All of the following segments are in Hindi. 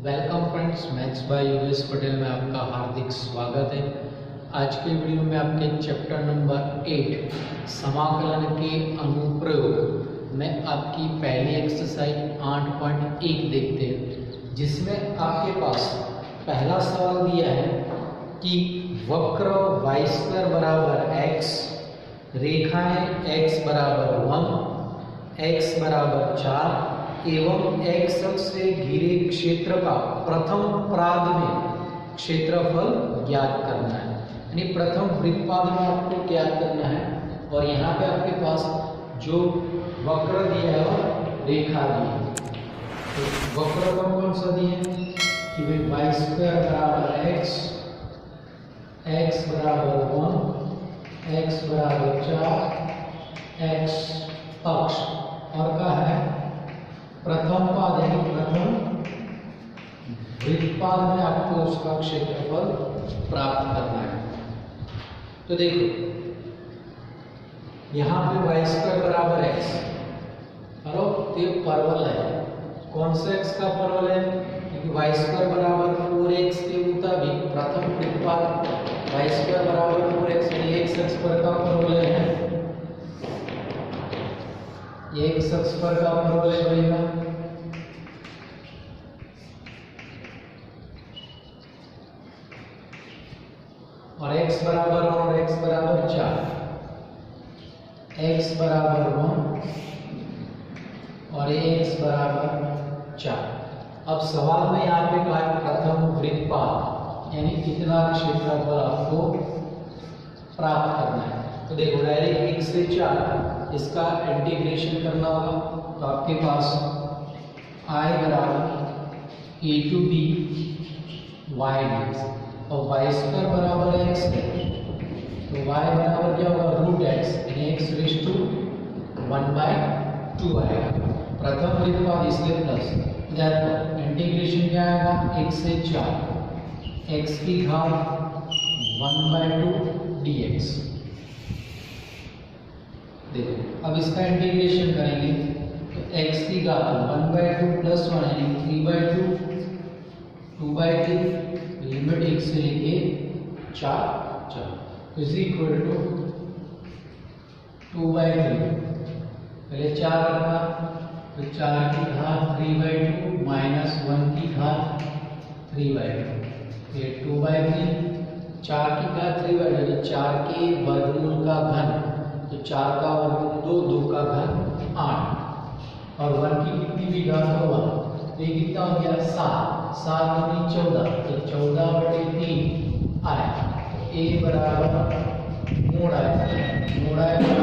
Welcome friends, maths by US Patel में आपका हार्दिक स्वागत है। आज के वीडियो में आपके चैप्टर नंबर 8 समाकलन के अनुप्रयोग में आपकी पहली एक्सरसाइज 8.1 देखते हैं, जिसमें आपके पास पहला सवाल दिया है कि वक्र y² बराबर x, रेखाएं x बराबर 1, x बराबर 4 एवं x अक्ष से घिरे क्षेत्र का प्रथम प्राद में क्षेत्रफल ज्ञात करना है। यानी प्रथम वृत्तपाद में आपको ज्ञात करना है। और यहाँ पे आपके पास जो वक्र दिया है और रेखा दी है, तो वक्र कौन सा दिए हैं कि भाई y² बराबर x, x बराबर 1, x बराबर 4, x अक्ष और का है प्रथम पाद, यानी प्रथम वृत्तपाद में आपको उसका क्षेत्रफल प्राप्त करना है। तो देखो यहाँ पे y² बराबर x, और ये परवल है। कौन सा x का परवल है? क्योंकि y² बराबर 4x के मुताबिक प्रथम वृत्तपाद y² बराबर 4x, यानी x अक्ष पर का परवल है, ये x अक्ष पर का परवलय बनेगा। और x बराबर 1 और x बराबर 4, x बराबर 1 और x बराबर 4। अब सवाल में यहाँ पे कहा प्रथम वृत्तपाद, यानी कितना क्षेत्रफल आपको प्राप्त करना है। तो देखो डायरेक्ट 1 से 4 इसका इंटीग्रेशन करना होगा। तो आपके पास I बराबर a to b y dx, और y² बराबर x है, तो y बराबर क्या होगा √x, यानी x रेज़ टू 1/2 आएगा। प्रथम वृत्तपाद इसलिए प्लस, देयरफॉर इंटीग्रेशन क्या आएगा 1 से 4 x की घात 1/2 dx। देखो अब इसका इंटीग्रेशन करेंगे तो x की घात 1/2 प्लस 1 यानी 3/2, 2/3, लिमिट 1 से लेके 4 इज इक्वल टू 2/3। पहले 4 रखना, तो 4 की घात 3/2 माइनस 1 की घात 3/2, ये 2/3। 4 की घात 3/2 यानी 4 के वर्गमूल का घन, तो 4 का वर्गमूल 2, 2 का घन 8, और 1 की कितनी भी घात होगा तो ये कितना हो गया 7, 7 दूनी 14, तो 14/3 आया। तो a बराबर मोड़ा बराबर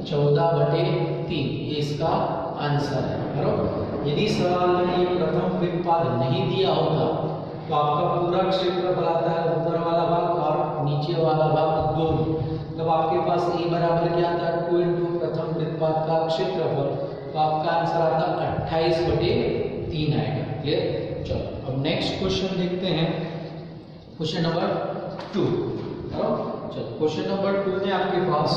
14/3, ये इसका आंसर है। बराबर। यदि सवाल में ये प्रथम वृत्तपाद नहीं दिया होता तो आपका पूरा क्षेत्रफल आता है ऊपर वाला भाग और नीचे वाला भाग दोनों, तब आपके पास a बराबर क्या आता है 2 × प्रथम वृत्तपाद का क्षेत्रफल, तो आपका आंसर आता 28/3 आएगा। क्लियर? चलो अब नेक्स्ट क्वेश्चन देखते हैं, क्वेश्चन नंबर 2। चलो क्वेश्चन नंबर 2 में आपके पास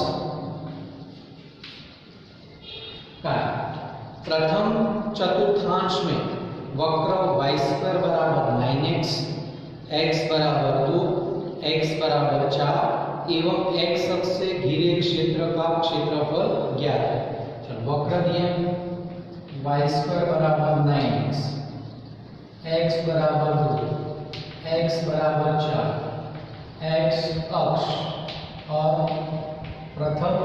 क्या है? प्रथम चतुर्थांश में वक्र y² बराबर 9x, x बराबर 2, x बराबर 4 एवं x अक्ष से घिरे क्षेत्र का क्षेत्रफल ज्ञात है। चलो वक्र दिए y² बराबर 9x, x बराबर 2, x बराबर 4, x अक्ष और प्रथम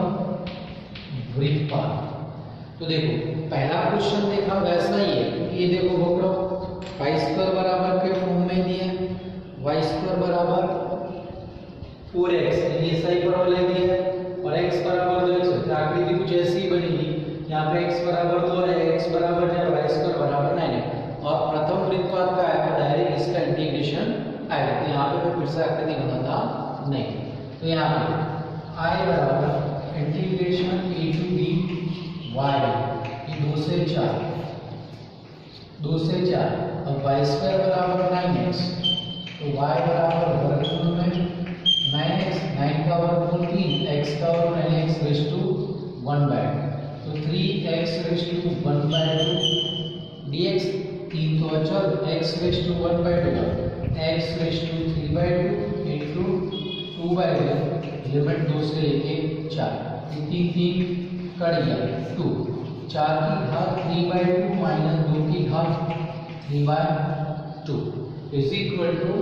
वृत्तपाद। तो देखो पहला क्वेश्चन देखा वैसा ही है, क्योंकि ये देखो वक्र y² बराबर के फॉर्म में दिया है, y² बराबर 4x, ये सही परवलय दिया है, और x बराबर 2x, आकृति कुछ ऐसी ही बनेगी। यहाँ पे x बराबर 2 है, x बराबर 4, y² बराबर 9 है, और प्रथम वृत्तपाद का है तो डायरेक्ट इसका इंटीग्रेशन आएगा। तो यहाँ पे मैं फिर से आकृति बनाता नहीं, तो यहाँ पे I बराबर integration a to b y, ये 2 से 4, 2 से 4, और y² बराबर 9x, तो y बराबर वर्गमूल में 9x, 9 का वर्गमूल 3, x का वर्गमूल यानी x रेज़ टू 1/2, तो 3x रेज़ टू 1/2 dx 3 तो अचल x⁻², x⁻³ इंटू 2/2 लिमिट 2 से लेके 4, 3 कट गया 2, 4 की घात 3/2 माइनस 2 की घात 3/2 is equal to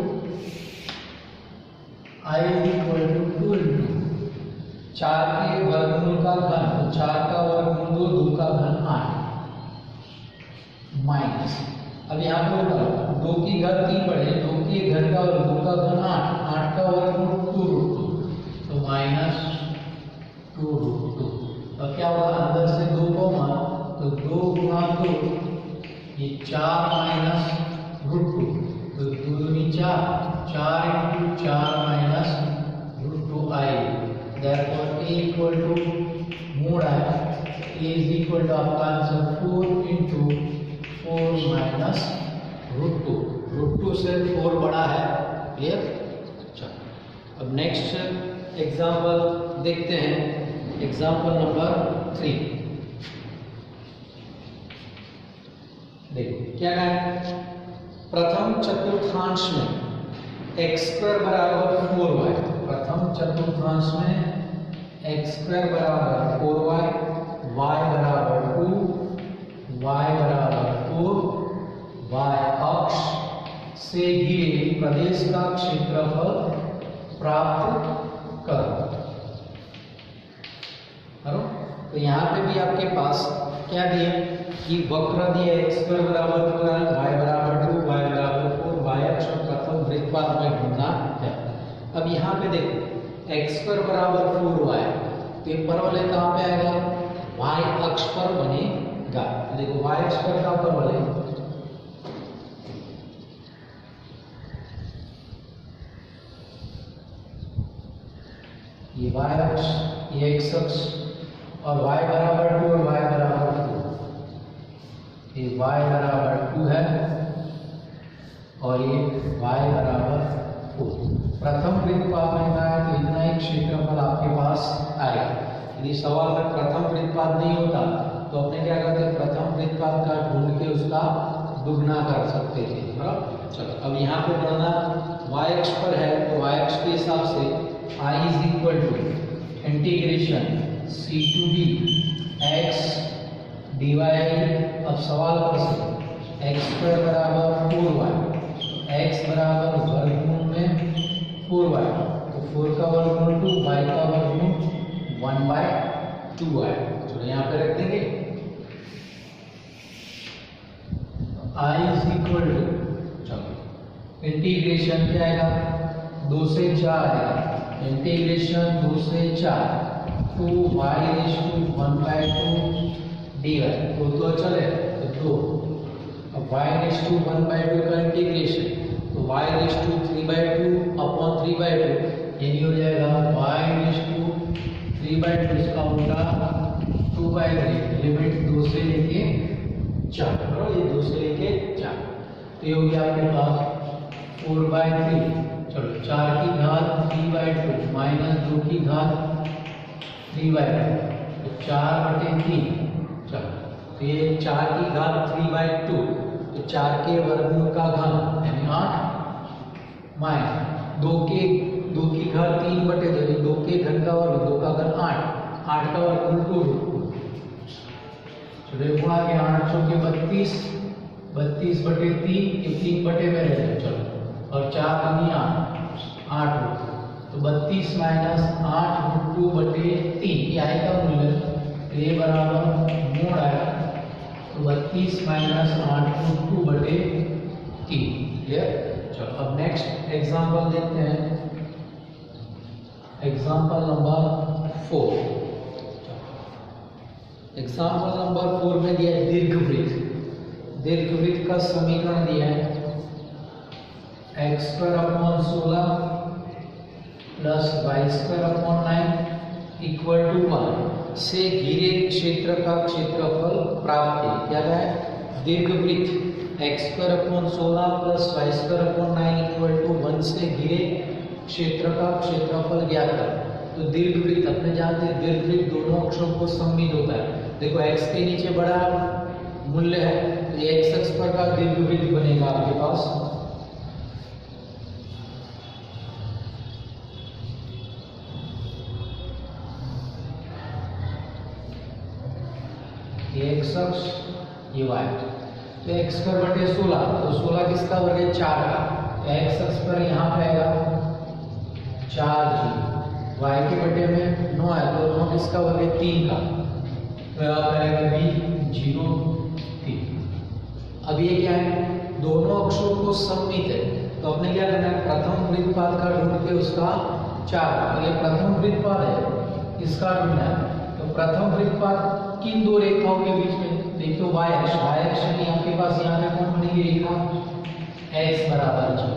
I is equal to 2 into 4 के वर्गमूल का घन, तो 4 का वर्गमूल 2 का घन 8 माइनस, अब यहाँ पे होगा 2 की घात 3 बढ़े, 2 के घन का वर्ग 2 का घन 8 का वर्गमूल 2√2, तो माइनस 2√2। अब क्या होगा, अंदर से 2 कॉमा, तो 2 गुणा 2 ये 4 माइनस √2, तो 2 दूनी 4, 4 into 4 minus √2i, therefore a equal to mod I, a is equal to आपका आंसर 4 इंटू 4 माइनस √2, √2 से 4 बड़ा है, क्लियर। चलो अब नेक्स्ट एग्जाम्पल देखते हैं, एग्जाम्पल नंबर 3। देखो क्या है, प्रथम चतुर्थांश में x² बराबर 4y, प्रथम चतुर्थांश में x² बराबर 4y, y बराबर 2, y बराबर 4, y अक्ष से घिरे प्रदेश का क्षेत्रफल प्राप्त करो। तो यहाँ पे भी आपके पास क्या दिया कि वक्र दिया x² बराबर 4y, y बराबर 2, y बराबर 4, y अक्ष और प्रथम वृत्तपात में ढूंढना है। अब यहाँ पे देखो x² बराबर 4y, तो ये परवलय कहाँ पे आएगा, y अक्ष पर बनेगा। देखो y अक्ष पर कहाँ परवलय, ये y अक्ष, ये x अक्ष, और y बराबर 2 और y बराबर 2, ये y बराबर 2 है और ये y बराबर 4। प्रथम वृत्तपात में क्या है, तो इतना एक क्षेत्रफल आपके पास आएगा। यदि सवाल में प्रथम वृत्तपात नहीं होता तो अपने क्या करते, प्रथम वृत्तपात का ढूंढ के उसका दुगना कर सकते थे। चलो अब यहाँ पे बढ़ना y अक्ष पर है, तो y अक्ष के हिसाब से I is equal to integration c to d x dy। अब सवाल पर से x² बराबर 4y, x बराबर वर्गमूल में 4y, तो 4 का वर्गमूल 2, y का वर्गमूल 1/2y। चलो यहाँ पे रख देंगे I इज इक्वल टू, चलो इंटीग्रेशन क्या आएगा, 2 से 4 आएगा, इंटीग्रेशन 2 से 4 2y⁻²1/2 dy, तो चले तो 2, अब y⁻²1/2 का इंटीग्रेशन, तो y⁻³ अपॉन 3/2 यानी हो जाएगा y⁻³ इसका उल्टा 2/3, लिमिट 2 से लेके 4, ये 2 से लेके 4, तो ये हो गया आपके पास 4/3। चलो 4 की घात 3/2 माइनस 2 की घात 3/2, तो 4/3। चलो तो ये 4 की घात 3/2, तो 4 के वर्गमूल का घन यानी 8 माइनस 2 की घात 3/2, 2 के घन का वर्ग 2 का घन 8 का वर्गमूल 2। चलो गुणा के 8 के 32, 32/3, ये 3 बटे में रह जाए। चलो और 4 दूनी 8, तो 32 माइनस 8√2/3, ये आएगा मूल्य, तो ये बराबर मोड़ आएगा, तो 32 माइनस 8√2/3, क्लियर। चलो अब नेक्स्ट एग्जांपल देखते हैं, एग्जांपल नंबर 4। एग्जांपल नंबर 4 में दिया है दीर्घवृत्त। दीर्घवृत्त का समीकरण दिया है x²/16 plus y²/9 equal to 1 से घिरे क्षेत्र का क्षेत्रफल प्राप्त है। क्या है, दीर्घवृत्त x²/16 plus y²/9 equal to 1 से घिरे क्षेत्र का क्षेत्रफल ज्ञात कर। तो दीर्घवृत्त अपने जानते हैं, दीर्घवृत्त दोनों अक्षों को सममित होता है। देखो x के नीचे बड़ा मूल्य है, तो ये एक्स अक्ष पर का दीर्घवृत्त बनेगा आपके पास। ये एक्स अक्ष, ये वाई, तो एक्स स्क्वायर बटे 16, तो 16 किसका वर्ग है? 4 का, तो एक्स अक्ष पर यहाँ पे आएगा 4g, वाई के बटे में 9 है तो 9 किसका वर्ग है? 3 का, तो यहाँ पे आएगा b 0 3। अब ये क्या है? दोनों अक्षों को सममित है, तो अपने क्या करना है? प्रथम वृत्तपाद का ढूंढ के उसका 4, तो ये प्रथम वृत्तपाद है, इसका ढूंढना है। तो प्रथम वृत्तपाद किन दो रेखाओं के बीच में? देखो y अक्ष यानी आपके पास यहाँ पे कौन बनेगी रेखा? x बराबर 0,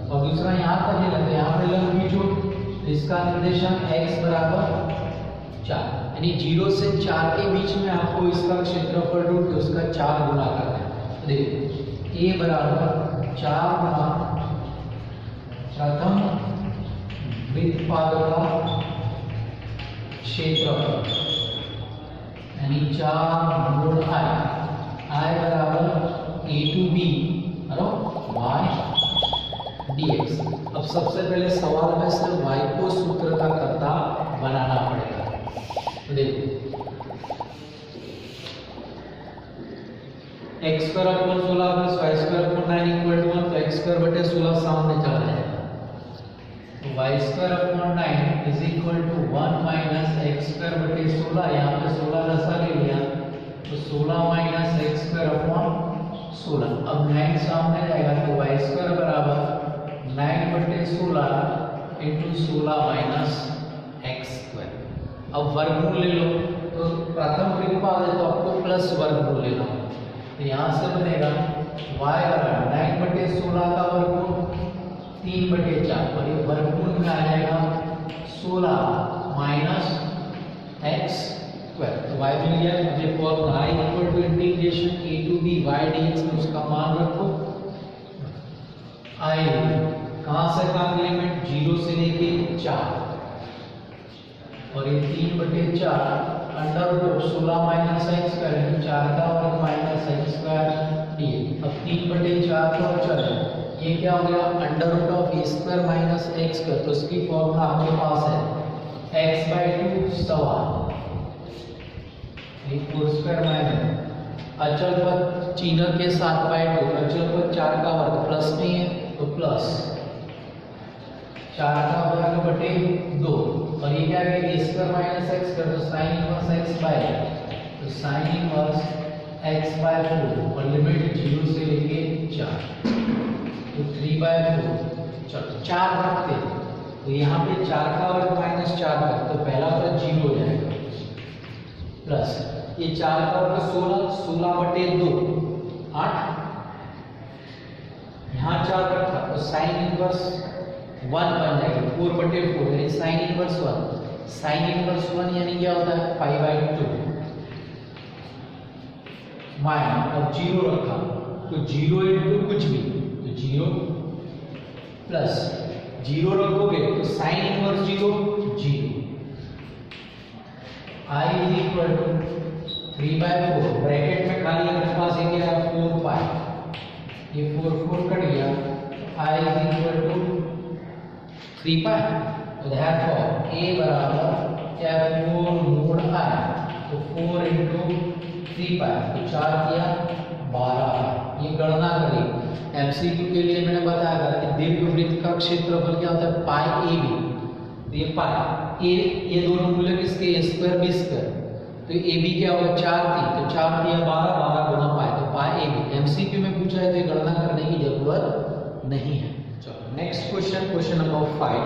और दूसरा यहाँ पर ले लेते हैं, यहाँ पे लंब खींचो, तो इसका निर्देशांक x बराबर 4, यानी 0 से 4 के बीच में आपको इसका क्षेत्रफल ढूंढ के उसका 4 गुना करना है। तो देखो a बराबर 4 गुना प्रथम वृत्तपाद का क्षेत्रफल, यानी 4 गुण i बराबर a to b y dx। अब सबसे पहले सवाल में से y को सूत्र का कर्ता बनाना पड़ेगा। तो देखो x square upon 16 plus y square upon 9 equal to 1, तो x स्क्वायर बटे 16 सामने चला जाएगा, तो y square upon 9 is equal to 1 minus x square बटे 16, यहाँ पे 16 दसा ले लिया, तो 16 माइनस x स्क्वायर अपॉन 16। अब 9 सामने जाएगा, तो y स्क्वायर बराबर 9 बटे 16 इंटू 16 माइनस x स्क्वायर। अब वर्गमूल ले लो, तो प्रथम वृत्तपाद है तो आपको प्लस वर्गमूल लेना, तो यहाँ से बनेगा y बराबर 9 बटे 16 का वर्गमूल 3 बटे 4, और ये वर्गमूल में आ जाएगा 16 माइनस एक्स स्क्वायर, तो y मिल गया। मुझे formula i equal to integration a to b y dx में उसका मान रखो। i कहाँ से कहाँ के लिमिट? 0 से लेके 4, और ये 3 बटे 4 under root 16 minus x square, 4 का वर्ग माइनस एक्स स्क्वायर dx। अब 3 बटे 4 तो अचर है, ये क्या हो गया? Under root of a square minus x square, तो इसकी फॉर्मूला आपके पास है x/2 सवा 4 स्क्वायर माइनस अचल पद चिन्ह के साथ बाय 2, अचल पद 4 का वर्ग प्लस में है तो प्लस 4 का वर्ग बटे 2, और ये क्या है? a square minus x square, तो साइन इनवर्स x बाय, तो साइन इनवर्स x/4, और लिमिट 0 से लेके 4, तो 3/4। चलो 4 रखते हैं, तो यहाँ पे 4 का वर्ग माइनस 4 का, तो पहला पद 0 हो जाएगा, प्लस ये 4 का वर्ग 16, 16 बटे 2 8, यहाँ 4 रखा तो साइन इनवर्स 1 बन जाएगा, 4 बटे 4 यानी साइन इनवर्स 1, साइन इनवर्स 1 यानी क्या होता है? 5/2 माइनस, अब 0 रखा तो 0 इंटू कुछ भी, तो 0 प्लस 0 रखोगे तो sine inverse 0 0, i is equal to 3/4, bracket में खाली अपने पास ये क्या है? 4 पाई, ये 4 4 कट गया, i इज इक्वल टू 3 पाई, तो देयरफॉर a बराबर क्या है? 4 मोड i, तो 4 इंटू 3 पाई, तो 4 किया 12। ये गणना करिए, एमसीक्यू के लिए मैंने बताया था कि दीर्घवृत्त का क्षेत्रफल क्या होता है? पाई ए बी, तो ये पाई ए, ये दोनों मूल्य किसके? a स्क्वायर b स्क्वायर, तो ए बी क्या होगा? 4 थी, तो 4 दिया 12, 12 गुना पाई, तो पाई ए बी। एमसीक्यू में पूछा है तो ये गणना करने की जरूरत नहीं है। चलो नेक्स्ट क्वेश्चन, क्वेश्चन नंबर 5,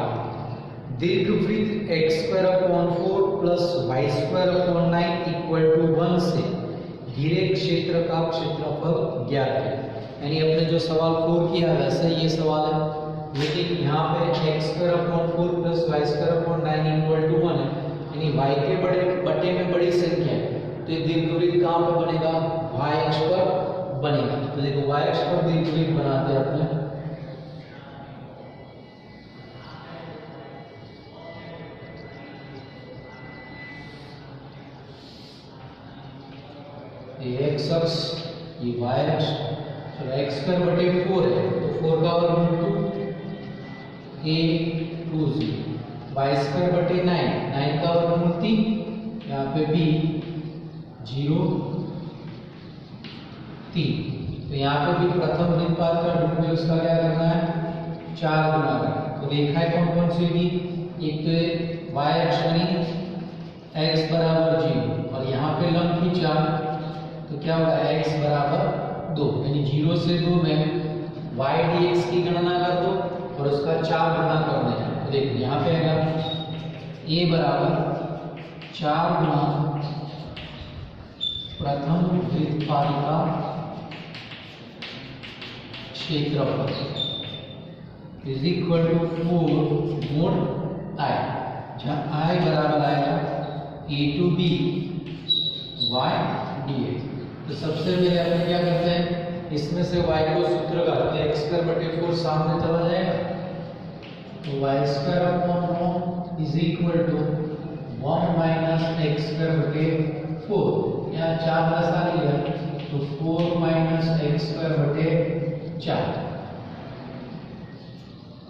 दीर्घवृत्त x² 4 plus y² 9 equal to 1 से घिरे क्षेत्र का क्षेत्रफल ज्ञात है। यानी अपने जो सवाल 4 किया वैसे ये सवाल है, लेकिन यहाँ पे x² 4 plus y² 9 equal to 1 है, यानी y के बटे में बड़ी संख्या है, तो ये दीर्घवृत्त कहाँ पे बनेगा? y अक्ष पर बनेगा। तो देखो y अक्ष पर दीर्घवृत्त बनाते हैं अपने, x अक्ष ये वाई अक्ष, चलो एक्स स्क्वायर बटे 4 है तो 4 का वर्गमूल 2 ए 2 0, वाई स्क्वायर बटे 9, 9 का वर्गमूल 3, यहाँ पे बी 0 3, तो यहाँ पे भी प्रथम वृत्तपात का ढूंढ के उसका क्या करना है 4 गुना करना। तो रेखाएं कौन कौन सी होगी, एक तो वाई अक्ष बनी x बराबर 0 और यहाँ पे लंब खींचा तो क्या होगा x बराबर 2, यानी 0 से 2 में y dx की गणना कर दो और उसका 4 गुना कर देना। तो देखो यहाँ पे आएगा a बराबर 4 गुना प्रथम वृत्तपात का क्षेत्रफल is equal to 4 mod i, जहाँ i बराबर आएगा a to b y dx। तो सबसे पहले अपन क्या करते हैं, इसमें से y को सूत्र करते हैं, x स्क्वायर बटे 4 सामने चला जाएगा तो y square upon 9 is equal to 1 minus x square बटे 4, यहाँ 4 प्लस आ गया तो 4 माइनस x स्क्वायर बटे 4।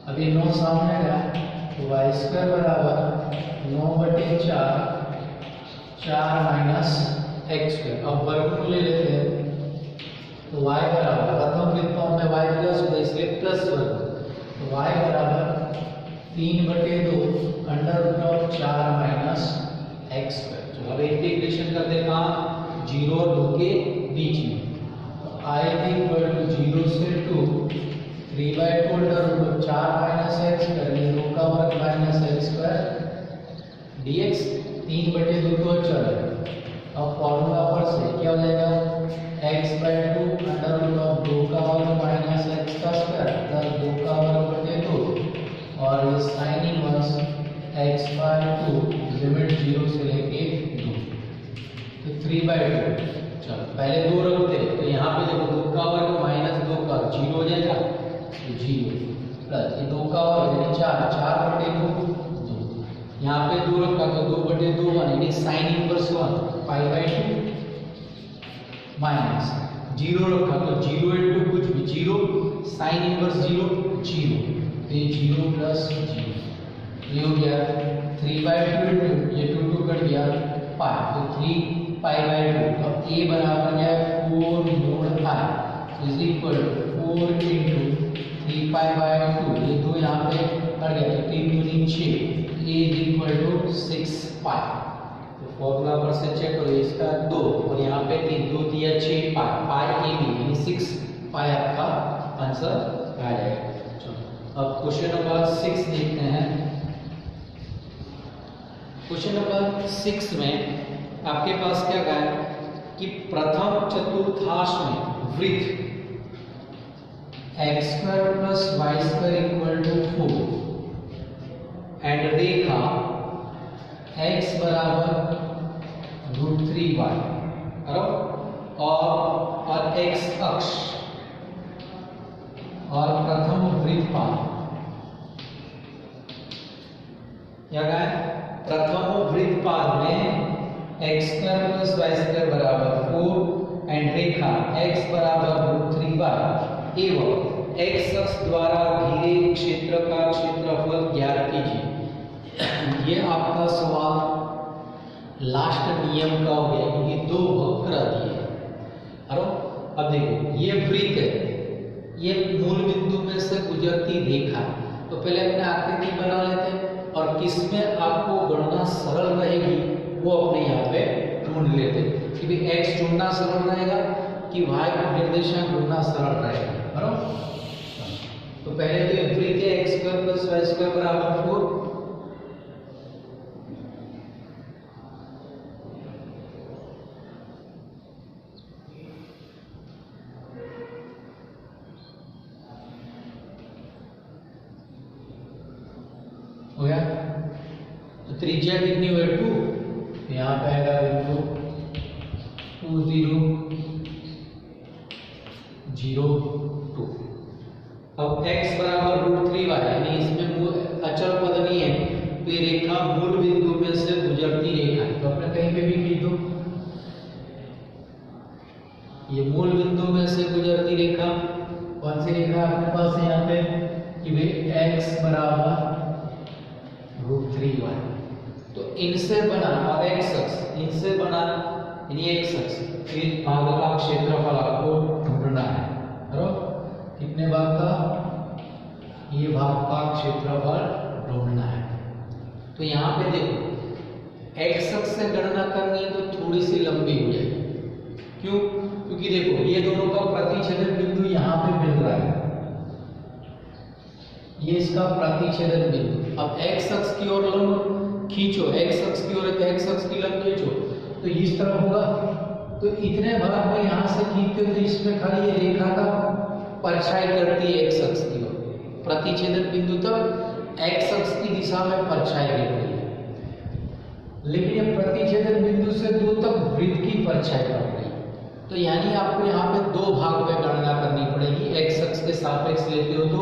अब ये 9 सामने गया तो y स्क्वायर बराबर 9 बटे 4 माइनस एक्स स्क्वायर। अब वर्गमूल ले लेते हैं तो y बराबर प्रथम वृत्तपात में y प्लस होगा इसलिए प्लस वर्ग, तो y बराबर 3 बटे 2 under root of 4 minus x square. चलो अब इंटीग्रेशन करते हैं कहाँ 0 और 2 के बीच में, तो i इक्वल टू 0 से 2 3/2 under root of 4 minus x square, 2 का वर्ग माइनस एक्स स्क्वायर dx 3 बटे 2 तो चल। अब फॉर्मूला पर से क्या हो जाएगा x/2 अंडर रूट ऑफ 2 का वर्ग माइनस x का स्क्वायर प्लस 2 का वर्ग बटे 2 और साइन इनवर्स x/2 लिमिट 0 से लेके 2 तो 3/2। चलो पहले 2 रखते हैं तो यहाँ पे देखो 2 का वर्ग माइनस 2 का 0 हो जाएगा तो 0 प्लस 2 का वर्ग यानी 4 बटे 2, यहाँ पे 2 रखा तो 2 बटे 2 यानी साइन इनवर्स 1 पाई/2 माइनस 0 रखा तो 0 इंटू कुछ भी 0 साइन इनवर्स 0 0, तो ये 0 प्लस 0 ये हो गया 3/2 इंटू ये 2 2 कट गया पाई, तो 3 पाई/2। अब a बराबर है 4 mod i is equal to 4 into 3 पाई/2, ये 2 यहाँ पे कट गया तो 3 दूनी 6, a इज इक्वल टू 6 पाई। तो फॉर्मूला पर से चेक करो इसका 2 और यहाँ पे 3 2 दिया 6 पाई पाई a b यानी 6 पाई आपका आंसर आ जाएगा। चलो अब क्वेश्चन नंबर 6 देखते हैं। क्वेश्चन नंबर 6 में आपके पास क्या कहा है कि प्रथम चतुर्थांश में वृत्त x square plus y square equal to 4 and रेखा x बराबर √3y और x अक्ष और प्रथम वृत्तपात क्या है प्रथम वृत्तपात में x square plus y square बराबर 4 एंड रेखा x बराबर √3y एवं x अक्ष द्वारा घिरे क्षेत्र का क्षेत्रफल ज्ञात कीजिए। ये आपका सवाल लास्ट नियम का हो गया क्योंकि 2 वक्र दिए हैं। अब देखो ये वृत्त है, ये मूल बिंदु में से गुजरती रेखा, तो पहले अपने आकृति बना लेते हैं और किसमें आपको गणना सरल रहेगी वो अपने यहाँ पे ढूंढ लेते हैं कि भाई x ढूंढना सरल रहेगा कि y निर्देशांक ढूंढना सरल रहेगा। बराबर, तो पहले तो ये वृत्त है x square plus y square बराबर 4 हो गया। तो त्रिज्या कितनी हुई 2, तो यहाँ पे आएगा बिंदु 2 0 0 2। अब x बराबर √3y यानी इसमें अचल पद नहीं है तो ये रेखा मूल बिंदु में से गुजरती रेखा है, तो अपने कहीं पे भी लिख दो। ये मूल बिंदु √3y। तो इनसे बना और x अक्ष इनसे बना यानी x अक्ष फिर भाग का क्षेत्रफल आपको ढूंढना है। बराबर कितने भाग का, ये भाग का क्षेत्रफल ढूंढना है। तो यहाँ पे देखो x अक्ष से गणना करनी है तो थोड़ी सी लंबी हो जाएगी। क्यों? क्योंकि देखो ये दोनों का प्रतिच्छेदन बिंदु यहाँ पे मिल रहा है, ये इसका प्रतिच्छेदन बिंदु। अब x अक्ष की ओर लंब खींचो, x अक्ष की ओर तो x अक्ष की लंब खींचो तो इस तरफ होगा। तो इतने भाग में यहाँ से खींचते हो तो इसमें खाली ये रेखा का परछाई करती है x अक्ष की ओर, प्रतिच्छेदन बिंदु तक x अक्ष की दिशा में परछाई गिरती है। लेकिन ये प्रतिच्छेदन बिंदु से 2 तक वृत्त की परछाई पड़ रही है। तो यानी आपको यहाँ पे 2 भाग में गणना करनी पड़ेगी। x अक्ष के सापेक्ष लेते हो तो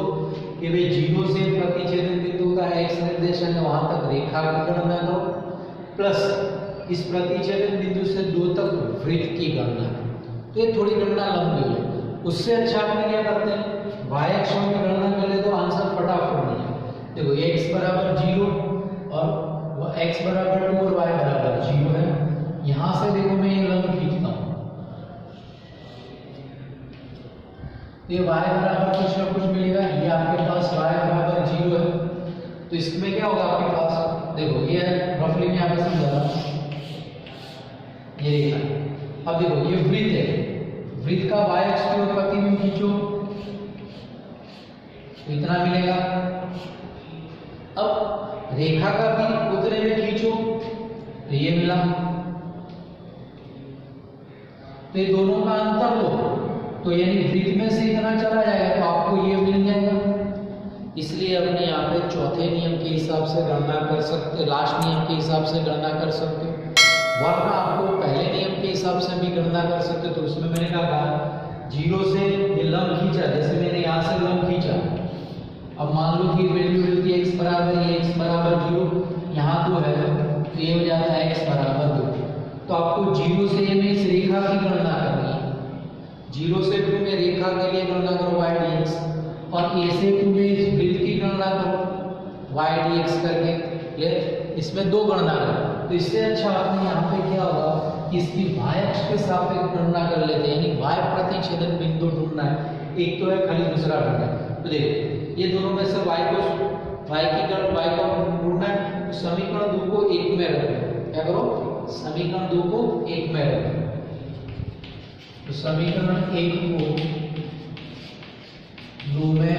कि भाई 0 से प्रतिच्छेदन बिंदु का x निर्देशन है वहां तक रेखा की गणना करो, प्लस इस प्रतिच्छेदन बिंदु से 2 तक वृत्त की गणना करो। तो ये थोड़ी गणना लंबी है। उससे अच्छा अपन क्या करते हैं, y अक्ष की गणना कर ले तो आंसर फटाफट मिल जाए। देखो x बराबर 0 और x बराबर 2 और y बराबर 0 है। यहां से देखो मैं ये लंब खींचता हूं तो ये y बराबर कुछ ना कुछ मिलेगा। ये आपके पास y बराबर 0 है तो इसमें क्या होगा आपके पास, देखो ये रफली मैं यहाँ पे समझा रहा हूं, ये रेखा। अब देखो ये वृत्त है, वृत्त का y अक्ष की ओर प्रतिबिंब खींचो तो इतना मिलेगा। अब रेखा का भी उतने में खींचो तो ये मिला। तो ये दोनों का अंतर लो तो यानी वृत्त में से इतना चला जाएगा तो आपको ये मिल जाएगा। इसलिए अपने यहाँ पे चौथे नियम के हिसाब से गणना कर सकते, लास्ट नियम के हिसाब से गणना कर सकते हो, वरना आपको पहले नियम के हिसाब से भी गणना कर सकते हो। तो उसमें मैंने कहा 0 से ये लंब खींचा, जैसे मैंने यहाँ से लंब खींचा, अब मान लो कि वैल्यू मिलती है x बराबर, ये x बराबर 0, यहाँ 2 है तो ये हो जाता है x बराबर 2। तो आपको 0 से ये में इस रेखा की गणना करनी है, 0 से 2 में रेखा के लिए गणना करो y dx, और a से 2 में इस वृत्त की गणना करो y dx करके। क्लियर? इसमें 2 गणना करो। तो इससे अच्छा आपने यहाँ पे क्या होगा कि इसकी y अक्ष के सापेक्ष गणना कर लेते हैं, यानी y प्रतिच्छेदन बिंदु ढूंढना है। एक तो है खाली, दूसरा ढूंढना है। तो देखो ये दोनों में से y को ढूंढना है तो समीकरण 2 को 1 में रखो। क्या करो, समीकरण 2 को 1 में रखो। तो समीकरण 1 को 2 में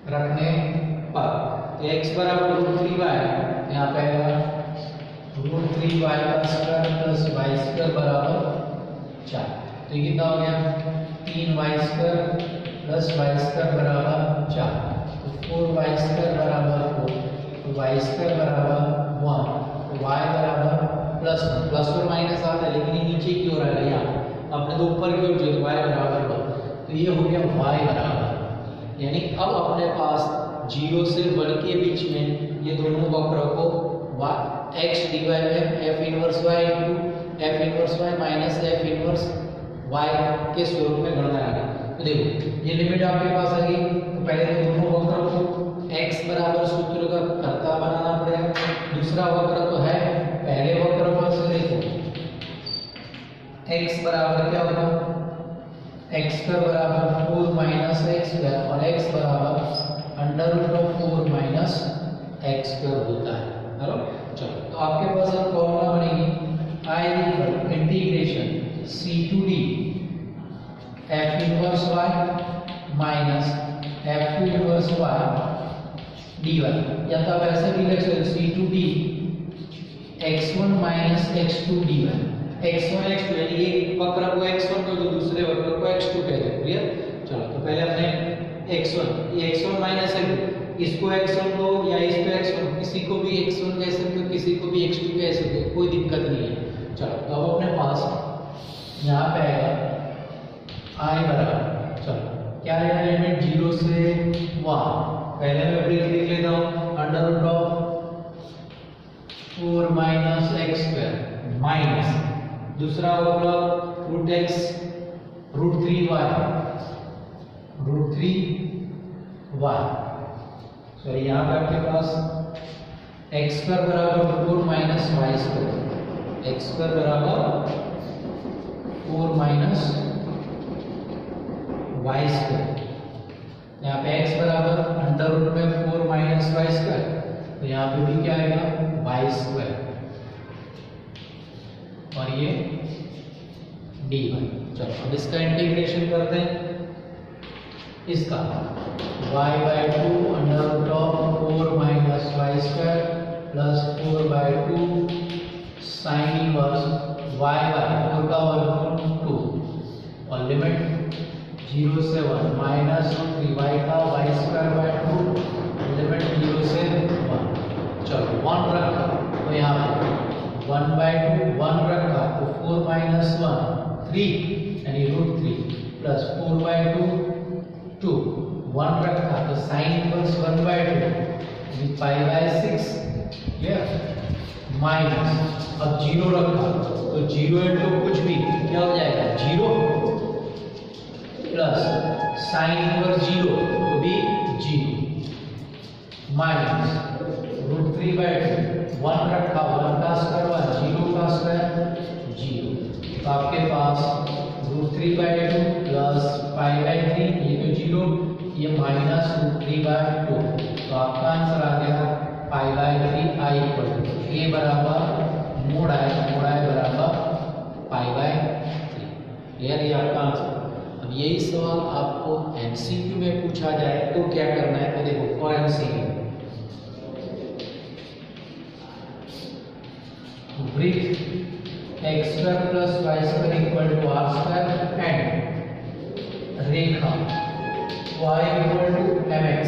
रखने पर x बराबर √3y, यहाँ पे √3y का स्क्वायर प्लस y स्क्वायर बराबर 4। तो ये कितना हो गया, 3y square plus y square बराबर 4। तो 4y स्क्वायर बराबर 4, तो y स्क्वायर बराबर 1, तो y बराबर प्लस और माइनस आता है लेकिन ये नीचे की ओर आएगा, यहाँ आपने तो ऊपर की ओर जो y बराबर 1, तो ये हो गया y बराबर, यानी अब अपने पास 0 से 1 के बीच में ये दोनों वक्र को x dy में f inverse y into f inverse y minus f inverse y के स्वरूप में गणना करें। तो देखो ये लिमिट आपके पास आ गई। तो पहले तो दोनों वक्र को x बराबर सूत्र का कर्ता बनाना पड़ेगा। दूसरा वक्र तो है, पहले वक्र पर से देखो x बराबर क्या होगा, x स्क्वायर बराबर 4 माइनस x स्क्वायर और x बराबर √4 माइनस x स्क्वायर होता है। चलो तो आपके पास एक फॉर्मूला बनेगी I integration c to d f inverse y minus f inverse y dy, या तो आप ऐसे भी लिख सकते c to d x1 minus x2 dy। x1 x2 यानी एक वक्र को x1 को, जो दूसरे वक्र को x2 कहते हैं। क्लियर? चलो तो पहले हमने x1, ये x1 माइनस x2, इसको x1 दो या इसको x1, किसी को भी x1 कह सकते हो, किसी को भी x2 कह सकते हो, कोई दिक्कत नहीं है। चलो तो अब अपने पास यहाँ पे आएगा I बराबर, चलो क्या आएगा, लिमिट 0 से 1, पहले मैं वृत्त लिख लेता हूँ √4 माइनस x स्क्वायर माइनस दूसरा होगा √x √3y तो यहाँ पे आपके पास एक्स स्क्वायर बराबर 4 minus y square, x square बराबर 4 माइनस वाई स्क्वायर। यहाँ पे x बराबर अंडर रूट में 4 माइनस वाई स्क्वायर, तो यहाँ पे भी क्या आएगा वाई स्क्वायर और ये dy। चलो अब इसका इंटीग्रेशन करते हैं। इसका y by 2 under root of 4 minus y square plus 4 by 2 sine inverse y by 4 का वर्गमूल 2 और लिमिट 0 से 1 माइनस 3y का वाई स्क्वायर बाई 2 लिमिट 0 से 1। चलो 1 रखा तो यहाँ पे 1 बाई 2 1 रखा तो 4 माइनस 1 3 यानी रूट 3 प्लस 4 बाई 2 2 1 रखा तो साइन इनवर्स 1 बाई 2 यानी पाई बाई 6 क्लियर माइनस अब 0 रखा तो 0 इनटू कुछ भी क्या हो जाएगा 0 प्लस साइन इनवर्स 0 तो भी 0 माइनस रूट 3 बाई 2 1 रखा 1 का स्क्वायर 0 का स्क्वायर 0। तो आपके पास root 3 by 2 plus pi by 3 ये तो 0 ये माइनस रूट 3 बाई 2। तो आपका आंसर आ गया pi by 3 i equal to a बराबर मोड आई बराबर पाई बाई 3। ये आपका आंसर। अब यही सवाल आपको एमसीक्यू में पूछा जाए तो क्या करना है, तो देखो फॉर एमसीक्यू ब्रिथ x square plus y square equal to r square and रेखा y इक्वल टू mx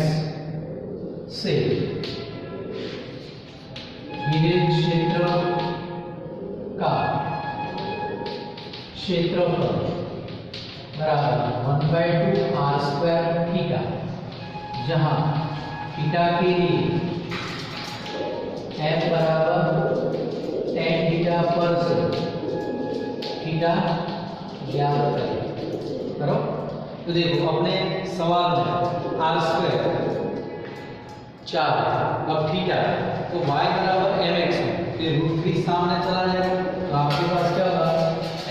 से घिरे क्षेत्र का क्षेत्रफल बराबर 1 बाई 2 आर स्क्वायर थीटा, जहां थीटा के लिए f बराबर tan थीटा पर से थीटा ज्ञात करें। करो तो देखो अपने सवाल में आर स्क्वायर 4 अब थीटा तो y बराबर mx में फिर रूट 3 सामने चला जाएगा तो आपके पास क्या होगा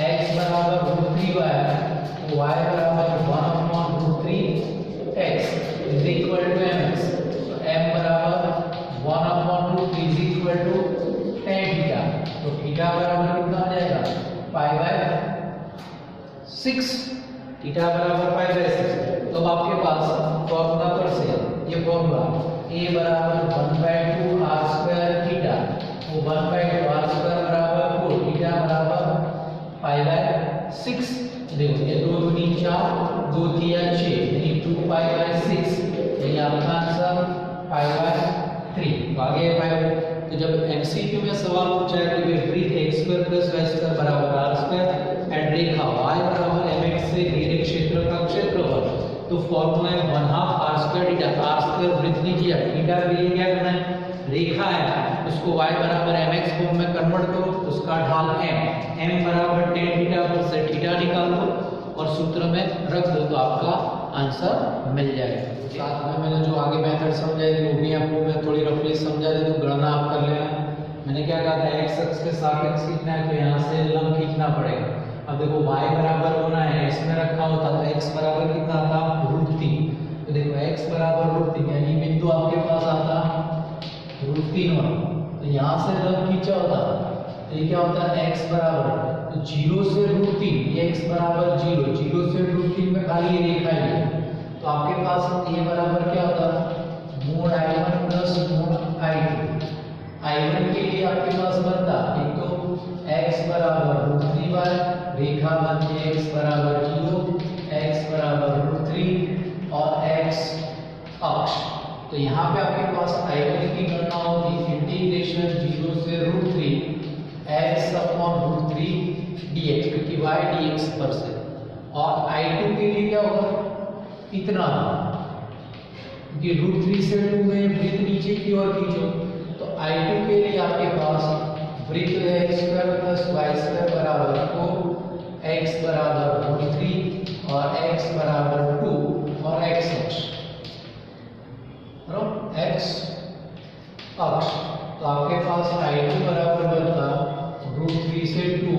x बराबर रूट 3 y बराबर 1/√3x is equal to mx। तो m बराबर 1/√3 is equal to tan theta, तो थीटा बराबर कितना आ जाएगा पाई बाय 6, थीटा बराबर पाई बाय 6। तो आपके पास फॉर्मूला पर से ये फॉर्मूला a बराबर 1/2 r स्क्वायर थीटा, वो 1/2 r स्क्वायर बराबर 4 थीटा बराबर पाई बाय 6। देखो ये 2 दूनी 4 2 तिया 6 यानी 2 पाई बाय 6, यानी आपका आंसर पाई बाय 3। तो आगे पाई तो जब एमसीक्यू में सवाल पूछा है कि ब्रिथ x square plus y square बराबर r स्क्वायर एंड रेखा y बराबर mx से घिरे क्षेत्र का क्षेत्रफल, तो फॉर्मूला है 1/2 r square theta. r square ब्रिथ नहीं किया, थीटा के लिए क्या करना है रेखा है उसको y बराबर mx फॉर्म में कन्वर्ट करो, उसका ढाल m बराबर tan थीटा पर से थीटा निकाल दो और सूत्र में रख दो तो आपका आंसर मिल जाएगा। साथ में मैंने जो आगे मेथड समझाई थी वो भी आपको मैं थोड़ी रफली समझा दी, तो गणना आप कर लेना। मैंने क्या कहा था x अक्ष के सापेक्ष खींचना है तो यहाँ से लंब खींचना पड़ेगा। अब देखो y बराबर होना है इसमें रखा होता तो x बराबर कितना था √3, तो देखो x बराबर √3 यानी बिंदु आपके पास आता √3 वाला, तो यहाँ से लंब खींचा होता तो ये क्या होता है x बराबर तो 0 से √3 ये x बराबर 0 0 से √3 में खाली रेखा है, तो आपके पास ये बराबर क्या होता mode I1 plus mode I2। I1 के लिए आपके पास बनता एक तो x बराबर √3 रेखा बनती है x बराबर 0 x बराबर √3 और x अक्ष। तो यहाँ पे आपके पास I1 की गणना होगी इंटीग्रेशन 0 से √3 x अपॉन √3 dx, क्योंकि y dx पर से, और I2 के लिए क्या होगा इतना, क्योंकि √3 से 2 में वृत्त नीचे की ओर खींचो, तो I2 के लिए आपके पास वृत्त है x square plus y square बराबर 4 x बराबर √3 और x बराबर 2 और x अक्ष। एक्स अक्ष, तो आपके पास I2 बराबर बनता √3 से 2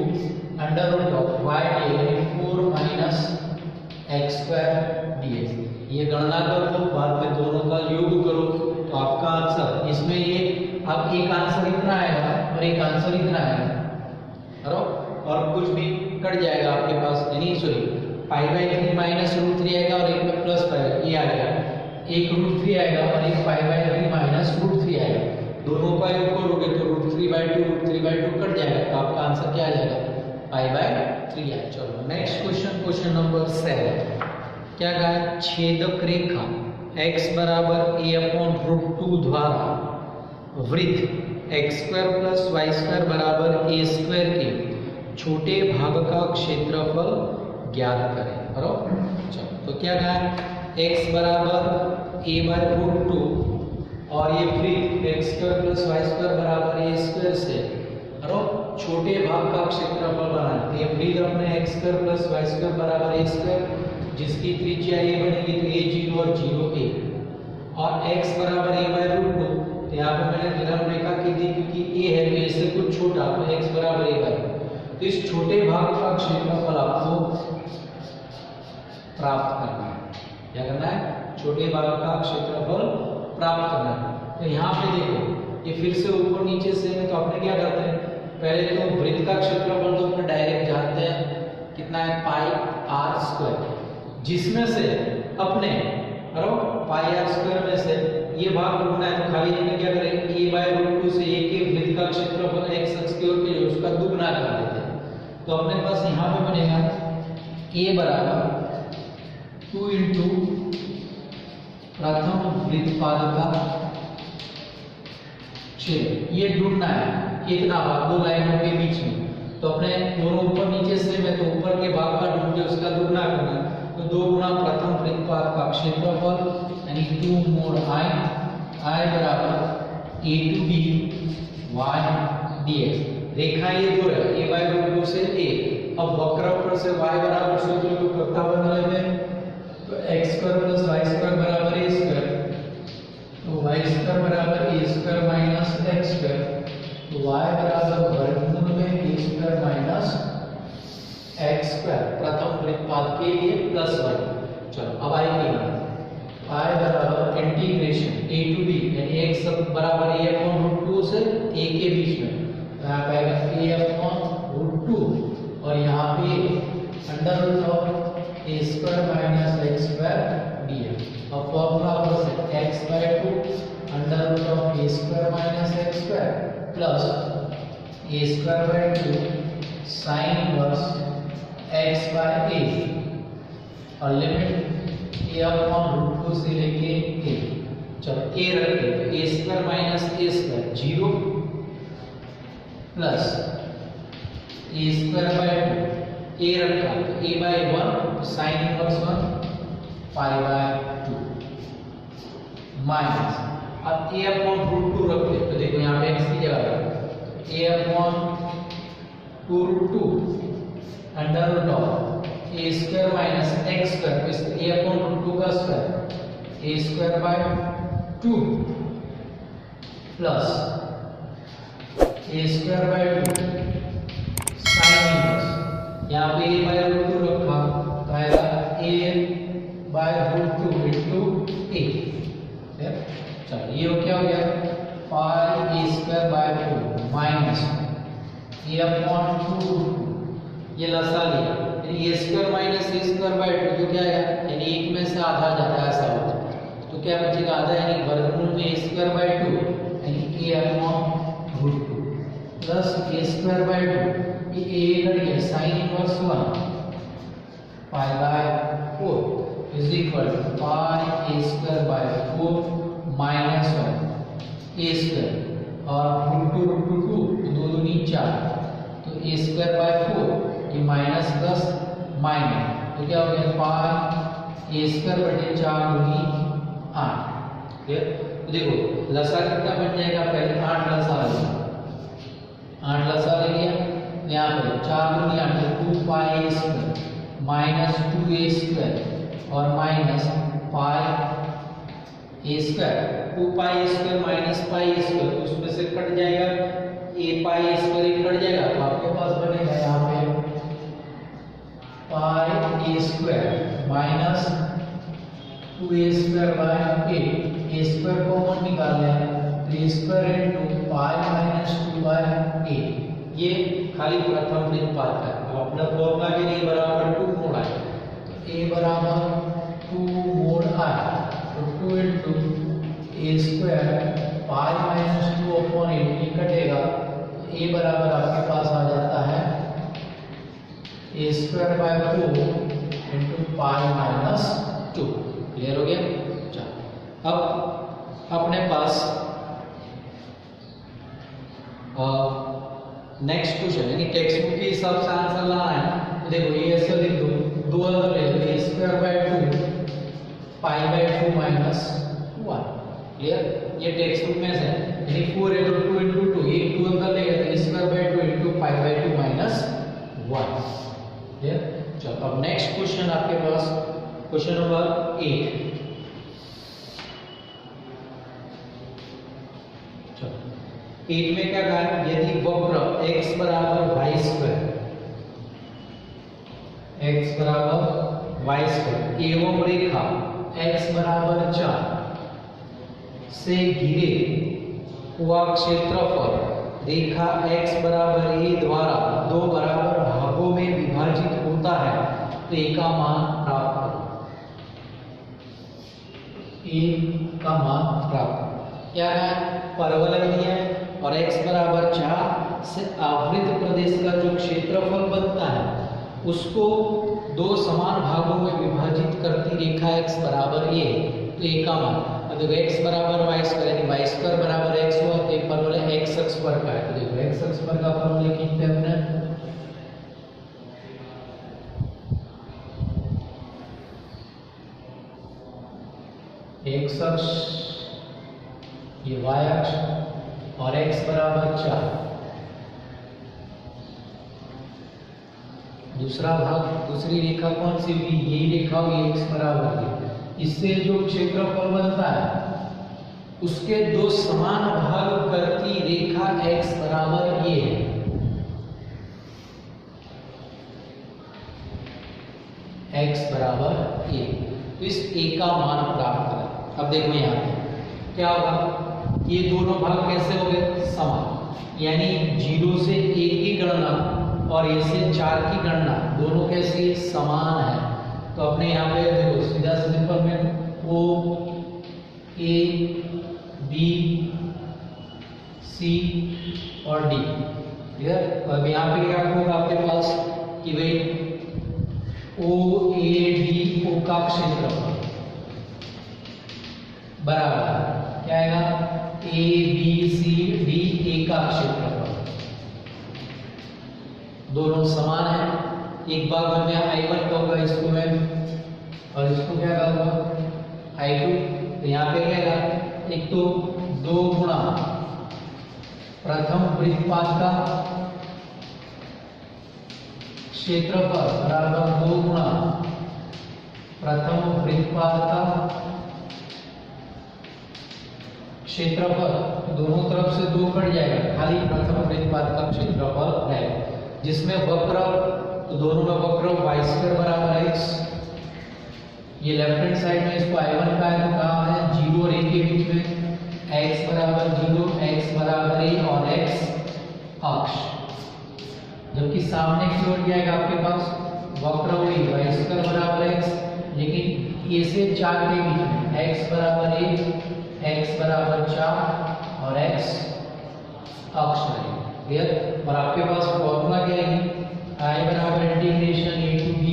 √y यानी 4 माइनस एक्स स्क्वायर dx। ये गणना कर लो, बाद में दोनों का योग करो तो आपका आंसर, इसमें ये अब एक आंसर इतना आएगा और एक आंसर इतना आएगा, और कुछ भी कट जाएगा आपके पास, यानी सॉरी π/3 माइनस √3 आएगा और एक में प्लस ये आएगा, एक √3 आएगा और एक π/3 माइनस √3 आएगा। दोनों का योग करोगे तो √3/2 कट जाएगा, तो आपका आंसर क्या आ जाएगा π/3 है। चलो नेक्स्ट क्वेश्चन, क्वेश्चन नंबर 7। क्या कहा है? छेदक रेखा x बराबर a/√2 द्वारा वृत्त x² + y² बराबर a² के छोटे भाग का क्षेत्रफल ज्ञात करें। बराबर, चलो तो क्या कहा है? x बराबर a/√2 और ये वृत्त x² + y² बराबर a² से छोटे भाग का क्षेत्रफल बनाना। ये वृत्त अपने x² + y² बराबर a², जिसकी त्रिज्या a बनेगी तो a0 और 0 a, और x बराबर a/√2, तो यहाँ पे मैंने लंब रेखा की थी क्योंकि a है तो a से कुछ छोटा, तो x बराबर a/2। तो इस छोटे भाग का क्षेत्रफल आपको प्राप्त करना है। क्या करना है? छोटे भाग का क्षेत्रफल प्राप्त करना है। तो यहाँ पे देखो, ये फिर से ऊपर नीचे से है, तो अपने क्या करते हैं, पहले तो वृत्त का क्षेत्रफल तो अपने डायरेक्ट जानते हैं कितना है, πr², जिसमें से अपने πr² में से ये भाग ढूंढना है, तो खाली इसमें क्या करें, a/√2 से a के वृत्त का क्षेत्रफल x अक्ष की ओर के उसका दुगना कर देते हैं। तो अपने पास यहाँ पे बनेगा a बराबर 2 × प्रथम वृत्तपाद का छेद, ये ढूंढना है कितना भाग दो लाइनों के बीच में। तो अपने दोनों ऊपर नीचे से मैं तो ऊपर के भाग का ढूंढ के उसका दुगना करना है, तो 2 गुना प्रथम वृत्तपाद का क्षेत्रफल यानी 2 mod I बराबर a to b y dx। रेखा ये दो है, a/√2 से a, अब वक्र पर से y बराबर सूत्र को करता बना लेते हैं, तो x² + y² बराबर a², तो y² बराबर a² माइनस x², तो y बराबर वर्गमूल में a² माइनस x², प्रथम वृत्तपाद के लिए +1। चलो अब I की बात, I बराबर इंटीग्रेशन a to b यानी x बराबर a/√2 से a के बीच में, यहाँ पे a/√2 और यहाँ पे √a² माइनस x² dx। अब फॉर्मूला पर से x/2 √a² minus x² plus a²/2 sin inverse x/a, और लिमिट a/√2 से लेके a। चलो a रखते हैं, a² minus a² 0 plus a²/2, a रखा तो a/1 sin इनवर्स 1 π/2 माइनस, अब a/√2 रखते हैं, तो देखो यहाँ पे x की जगह a/√2 a² minus x², a/√2 का square a²/2 plus a²/2 sin inverse, यहाँ पे a/√2 रखा तो आएगा a/√2 into a। चलो ये क्या हो गया, πa² माइनस a/2, ये लसा लिया, यानी a² माइनस a²/2 तो क्या आएगा, यानी एक में से आधा जाता है, ऐसा होता है, तो क्या बचेगा आधा, यानी वर्गमूल में a²/2 यानी a/√2 प्लस a²/2, ये a कट गया sin inverse 1 π/4 is equal to πa²/4 minus 1 a² और √2 2 दूनी 4, तो a²/4 ये माइनस 10 माइनस, तो क्या हो गया πa²/4 दूनी 8। तो देखो लसा कितना बन जाएगा, पहले 8 लसा लिया, 8 लसा ले लिया, यहाँ पे 4 दूनी 8 2πa² माइनस 2a² और minus πa² a square 2 pi square minus pi square, तो उसमें से कट जाएगा ए पाई स्क्वायर कट जाएगा, तो आपके पास बनेगा यहाँ पे pi a square minus 2a square by a square common निकाल लें, तो a square into pi minus 2 by a, ये खाली प्रथम वृत्तपात का है। अब अपना फॉर्मूला के लिए बराबर 2 मोड आए, तो a बराबर 2 मोड आए, तो 2 into a square pi minus 2 upon a कटेगा, तो a बराबर आपके पास आ जाता है a square by 2 into pi minus 2। Clear हो गया? चलो अब अपने पास नेक्स्ट क्वेश्चन, यानी टेक्स्ट बुक के हिसाब से आंसर लाना है, तो देखो ये ऐसे लिख दो, दो अंदर ले लो, a square by 2 pi by 2 minus 1। Clear? ये टेक्स्ट बुक में से यानी 4 इनटू 2 इनटू 2, एक 2 अंदर ले गए, तो a square by 2 into pi by 2 minus 1। Clear? चलो अब नेक्स्ट क्वेश्चन आपके पास क्वेश्चन नंबर 8। चलो 8 में क्या कहा है, यदि वक्र x बराबर y स्क्वायर, x बराबर y स्क्वायर एवं रेखा x बराबर 4 से घिरे हुआ क्षेत्रफल रेखा x बराबर a द्वारा दो बराबर भागों में विभाजित होता है, तो a का मान प्राप्त करो। a का मान प्राप्त क्या है, परवलय दिया है और x बराबर 4 से आवृत प्रदेश का जो क्षेत्रफल बनता है उसको दो समान भागों में विभाजित करती रेखा x बराबर a, तो a का मान, अब देखो x बराबर y स्क्वायर यानी y स्क्वायर बराबर x हुआ, तो एक परवलय x अक्ष पर का है, तो देखो x अक्ष पर का परवलय खींचते हैं अपने, x अक्ष ये y अक्ष और x बराबर 4, दूसरा भाग दूसरी रेखा कौन सी हुई, यही रेखा हुई x बराबर है, इससे जो क्षेत्रफल बनता है उसके दो समान भाग करती रेखा x बराबर ये है, x बराबर ये, तो इस a का मान प्राप्त करें। अब देखो यहाँ पे क्या होगा, ये दोनों भाग कैसे हो गए, समान, यानी 0 से 1 की गणना और a से 4 की गणना दोनों कैसे समान है, तो अपने यहाँ पे देखो सीधा सिंपल में O A B C और D। क्लियर? अब यहाँ पे क्या होगा आपके पास कि भाई O A D O का क्षेत्रफल बराबर क्या आएगा, A B C D A का क्षेत्रफल, दोनों समान है। एक बार में मैं I1 कहूँगा इसको मैं, और इसको क्या कहूँगा I2, तो यहाँ पे क्या है, एक तो 2 गुणा प्रथम वृत्तपात का क्षेत्रफल बराबर 2 गुणा प्रथम वृत्तपात का क्षेत्रफल, दोनों तरफ से 2 कट जाएगा, खाली प्रथम वृत्तपात का क्षेत्रफल है, जिसमें वक्र, तो दोनों में वक्र y स्क्वायर बराबर x, ये लेफ्ट हैंड साइड में इसको I1 का है, तो कहाँ है 0 और a के बीच में x बराबर 0 x बराबर a और x अक्ष, जबकि सामने की ओर क्या है आपके पास वक्र वही y स्क्वायर बराबर x, लेकिन a से 4 के बीच में x बराबर a x बराबर 4 और x अक्ष रहेगी। क्लियर? और आपके पास फॉर्मूला क्या है, I बराबर integration a to b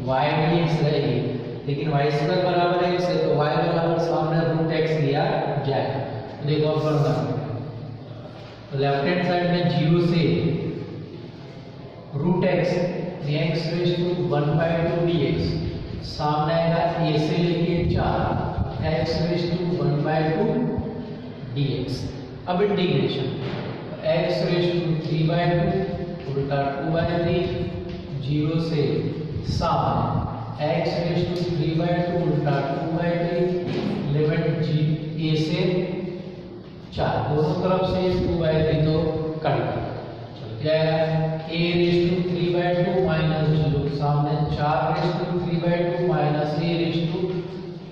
y dx रहेगी, लेकिन y स्क्वायर बराबर x है, तो y बराबर सामने रूट x लिया जाएगा। तो देखो फॉर्मूला, तो लेफ्ट हैंड साइड में 0 से root x x raise to 1/2 dx, सामने आएगा a से लेके 4 x रेज़ टू 1/2 dx। अब इंटीग्रेशन x रेज़ टू 3/2 उल्टा 2/3, 0 से सामने x रेज़ टू 3/2 उल्टा 2/3 लिमिट जी ए से 4, दोनों तरफ से 2/3 तो कट गया। चलो क्या है, a रेज़ टू 3/2 माइनस 0, सामने 4 raise to 3/2 minus a raise to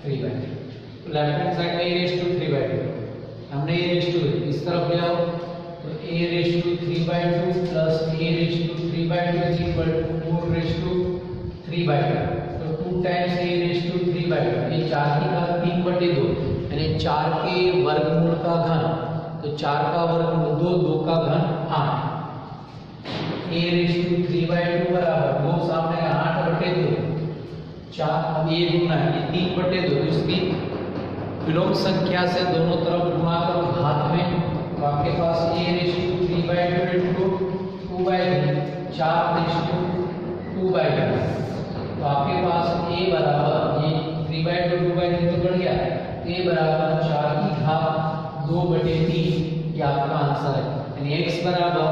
3/2। Left hand side में a रेज़ टू 3/2, हमने a रेज़ टू इस तरफ ले आओ तो a raise to 3/2 plus a raise to 3/2 is equal to 4 raise to 3/2, तो 2 टाइम्स a रेज़ टू 3/2, ये 4 की घात 3/2 यानी 4 के वर्गमूल का घन, तो 4 का वर्गमूल 2, 2 का घन 8, a रेज़ टू 3/2 बराबर 2, सामने 8/2, 4, अब ये गुना है, ये 3/2, तो इसकी विलोम संख्या से दोनों तरफ गुणा करो घात में, तो आपके पास a raise to 3/2 into 2/3, 4 raise to 2/2, तो आपके पास a बराबर, ये 3/2 2/3 तो बढ़ गया, a बराबर 4 की घात 2/3, ये आपका आंसर है। यानी x बराबर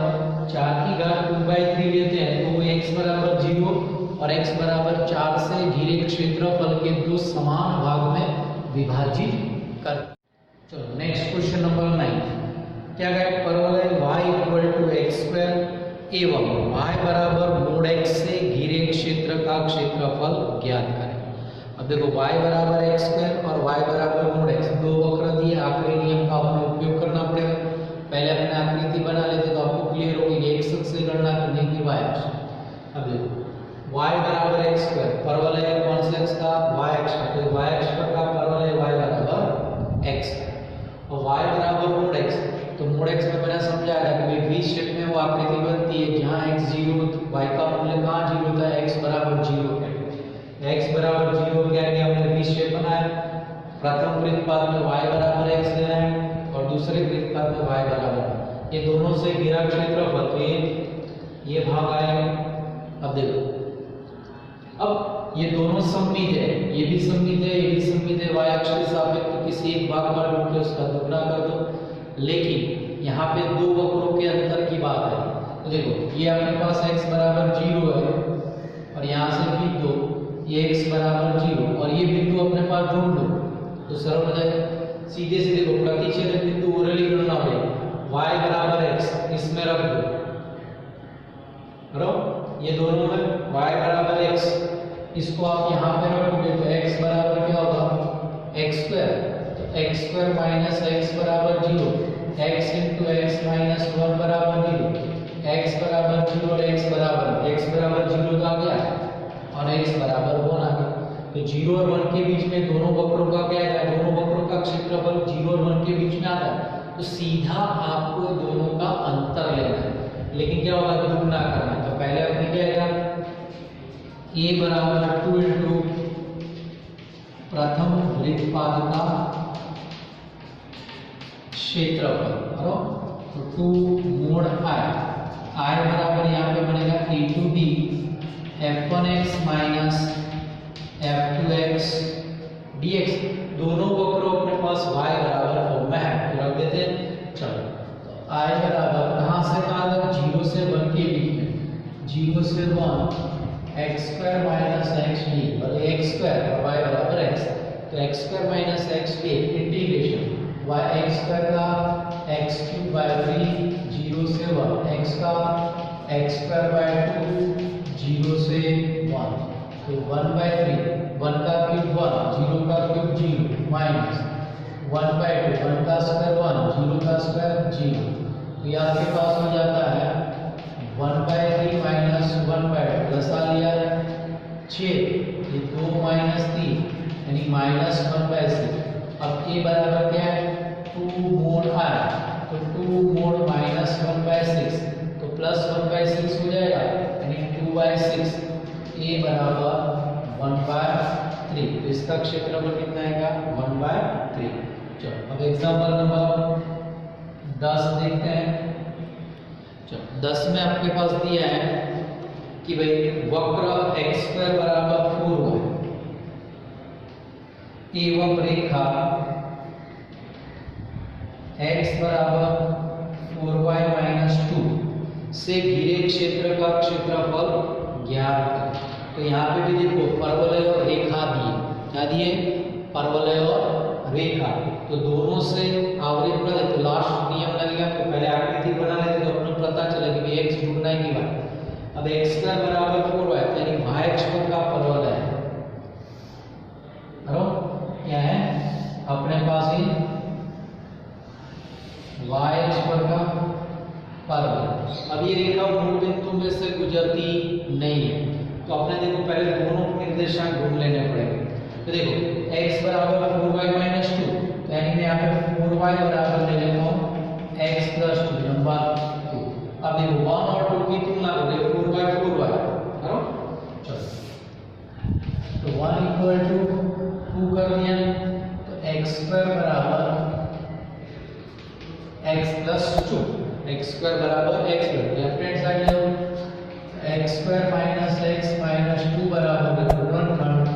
4 की घात 2/3 लेते हैं तो x बराबर 0 और x बराबर 4 से घिरे क्षेत्रफल के दो समान भाग में विभाजित कर। चलो नेक्स्ट क्वेश्चन नंबर 9, क्या है, परवलय y इक्वल टू x² एवं y बराबर मोड x से घिरे क्षेत्र का क्षेत्रफल ज्ञात करें। अब देखो y बराबर x² और y बराबर मोड x, दो वक्र दिए, आखिरी नियम का आपको उपयोग करना पड़ेगा। पहले अपने आकृति बना लेते तो आपको क्लियर होगी कि x अक्ष से गणना करने की y अक्ष। अब देखो y बराबर x², परवलय कौन से अक्ष का, y अक्ष का, तो y अक्ष पर का परवलय y बराबर x और y बराबर मोड x, तो मोड x में मैंने समझाया था कि v शेप में वो आकृति बनती है जहां x 0, y का मूल्य कहां 0 होता है, x बराबर 0 है, x बराबर 0 क्या है, हमने v शेप बनाया, प्रथम वृत्तपात में y बराबर x लेना है और दूसरे वृत्तपात में y बराबर, ये दोनों से घिरा क्षेत्रफल, तो ये भाग आएगा। अब देखो, अब ये दोनों सममित है, ये भी सममित है, ये भी सममित है, y अक्ष के सापेक्ष, तो किसी एक भाग पर ढूंढ के उसका दुगना कर दो, लेकिन यहाँ पे दो वक्रों के अंतर की बात है। तो देखो ये अपने पास x बराबर 0 है और यहाँ से भी 2, ये x बराबर 0 और ये बिंदु अपने पास ढूंढ लो तो सरल हो जाएगा। सीधे से देखो प्रतिच्छेदक बिंदु ओरली गणना हो जाएगी, y बराबर x इसमें रख दो, ये दोनों में y बराबर x, इसको आप यहाँ पे रखोगे तो x बराबर क्या होगा, x², तो x² माइनस x बराबर 0, x इंटू x माइनस 1 बराबर 0, x बराबर 0 और x बराबर 0 तो आ गया और x बराबर 1 आ गया। तो 0 और 1 के बीच में दोनों वक्रों का क्या है, दोनों वक्रों का क्षेत्रफल 0 और 1 के बीच में आता है, तो सीधा आपको दोनों का अंतर लेना है, लेकिन क्या होगा, दुगना करना है। तो पहले अपने क्या है, a बराबर 2 इंटू प्रथम वृत्तपात का क्षेत्रफल, तो 2 मोड i बराबर यहाँ पे बनेगा a to d f1x minus f2x dx, दोनों वक्रों अपने पास y बराबर फॉर्म में है, तो रख देते हैं। चलो तो i बराबर कहाँ से कहाँ तक, 0 से 1 के बीच में, 0 से 1 x² माइनस xd और x² और y बराबर x, तो x² minus xd integration y x² का x³ 0 से 1, x का x² 2 0 से 1, तो 1/3, 1 का क्यूब 1, 0 का क्यूब 0 माइनस 1/2, 1 का स्क्वायर 1, 0 का स्क्वायर 0, तो ये आपके पास हो जाता है 1/3 माइनस 1/2, प्लस आ लिया 6, ये 2 माइनस 3 यानी माइनस 1/6। अब a बराबर क्या है, 2 मोड i, तो 2 मोड माइनस 1/6 तो प्लस 1/6 हो जाएगा यानी 2/6, a बराबर 1/3, तो इसका क्षेत्रफल कितना आएगा, 1/3। चलो अब एग्जांपल नंबर 10 देखते हैं। 10 में आपके पास दिया है कि भाई वक्र x² बराबर 4 एवं रेखा x बराबर 4y माइनस 2 से घिरे क्षेत्र का क्षेत्रफल ज्ञात करें। तो यहाँ पे भी देखो परवलय और रेखा दिए, क्या दिए, परवलय और रेखा, तो दोनों से आवरित पद है, तो लास्ट नियम लगेगा। तो पहले आकृति बना लेते तो अपने पता चलेगा कि x ढूंढना है कि y। अब x स्क्वायर बराबर 4y, यानी y अक्ष पर का परवलय है, क्या है अपने पास ही y अक्ष पर का परवलय। अब ये रेखा मूल बिंदु में से गुजरती नहीं है, तो अपने देखो पहले दोनों निर्देशांक ढूंढ लेने पड़ेंगे। तो देखो x बराबर 4y माइनस 2, तो यानी मैं यहाँ पे 4y बराबर ले लेता हूँ x प्लस 2 नंबर 2। अब देखो 1 और 2 की तुलना करो, 4y 4y करो, चलो तो 1 इक्वल टू 2 कर दिया, तो x स्क्वायर बराबर x प्लस 2, x स्क्वायर बराबर x plus, left hand side ले लो, x square minus x minus 2 बराबर 1/3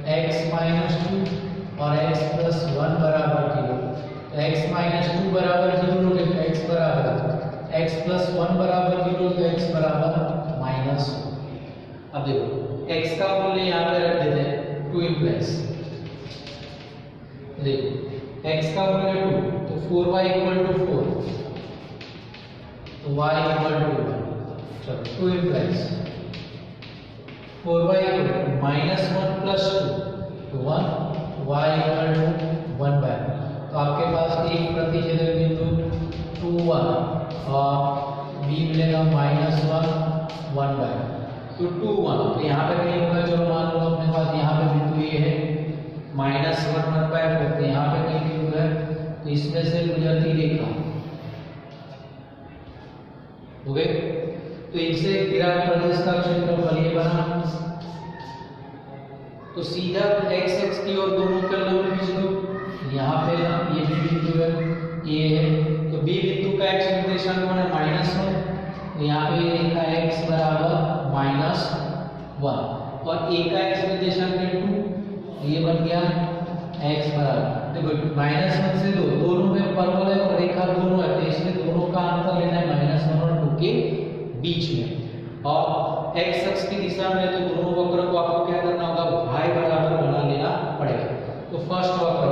x माइनस 2 और x प्लस 1 बराबर 0। तो x माइनस 2 बराबर 0 तो x बराबर x प्लस 1 बराबर 0 तो x बराबर माइनस। अब देखो x का मूल्य यहाँ पे रख देते हैं 2 प्लस, देखो x का मूल्य 2, तो 4y इक्वल टू 4, तो y इक्वल टू 1, चलो 2 plus 4y equal to minus 1 plus 2 तो 1, y इक्वल टू 1 बाय, तो आपके पास एक प्रतिच्छेदक बिंदु 2 1 और b मिलेगा माइनस 1 1 बाय, तो 2 1, तो यहाँ पे कहीं होगा, चलो मान लो अपने पास यहाँ पे बिंदु ये है माइनस 1 1 बाय 4, तो यहाँ पे कहीं बिंदु है, तो इसमें से गुजरती रेखा हो गए, तो इनसे घिरा प्रदेश का क्षेत्रफल ये बना, तो सीधा x एक्स की ओर दोनों का लंब खींच दो। यहाँ पे ये भी बिंदु है, ये है, तो b बिंदु का x निर्देशांक बना -1, तो यहाँ पे रेखा x बराबर -1 और a का x निर्देशांक है 2, तो ये बन गया x बराबर, देखो -1 से 2 दोनों में परवलय है और रेखा दोनों है, तो इसमें दोनों का अंतर लेना है -1 और 2 के बीच में, और x अक्ष की दिशा में तो दोनों वक्र को आपको क्या करना होगा, y बराबर बना लेना पड़ेगा। तो फर्स्ट वक्र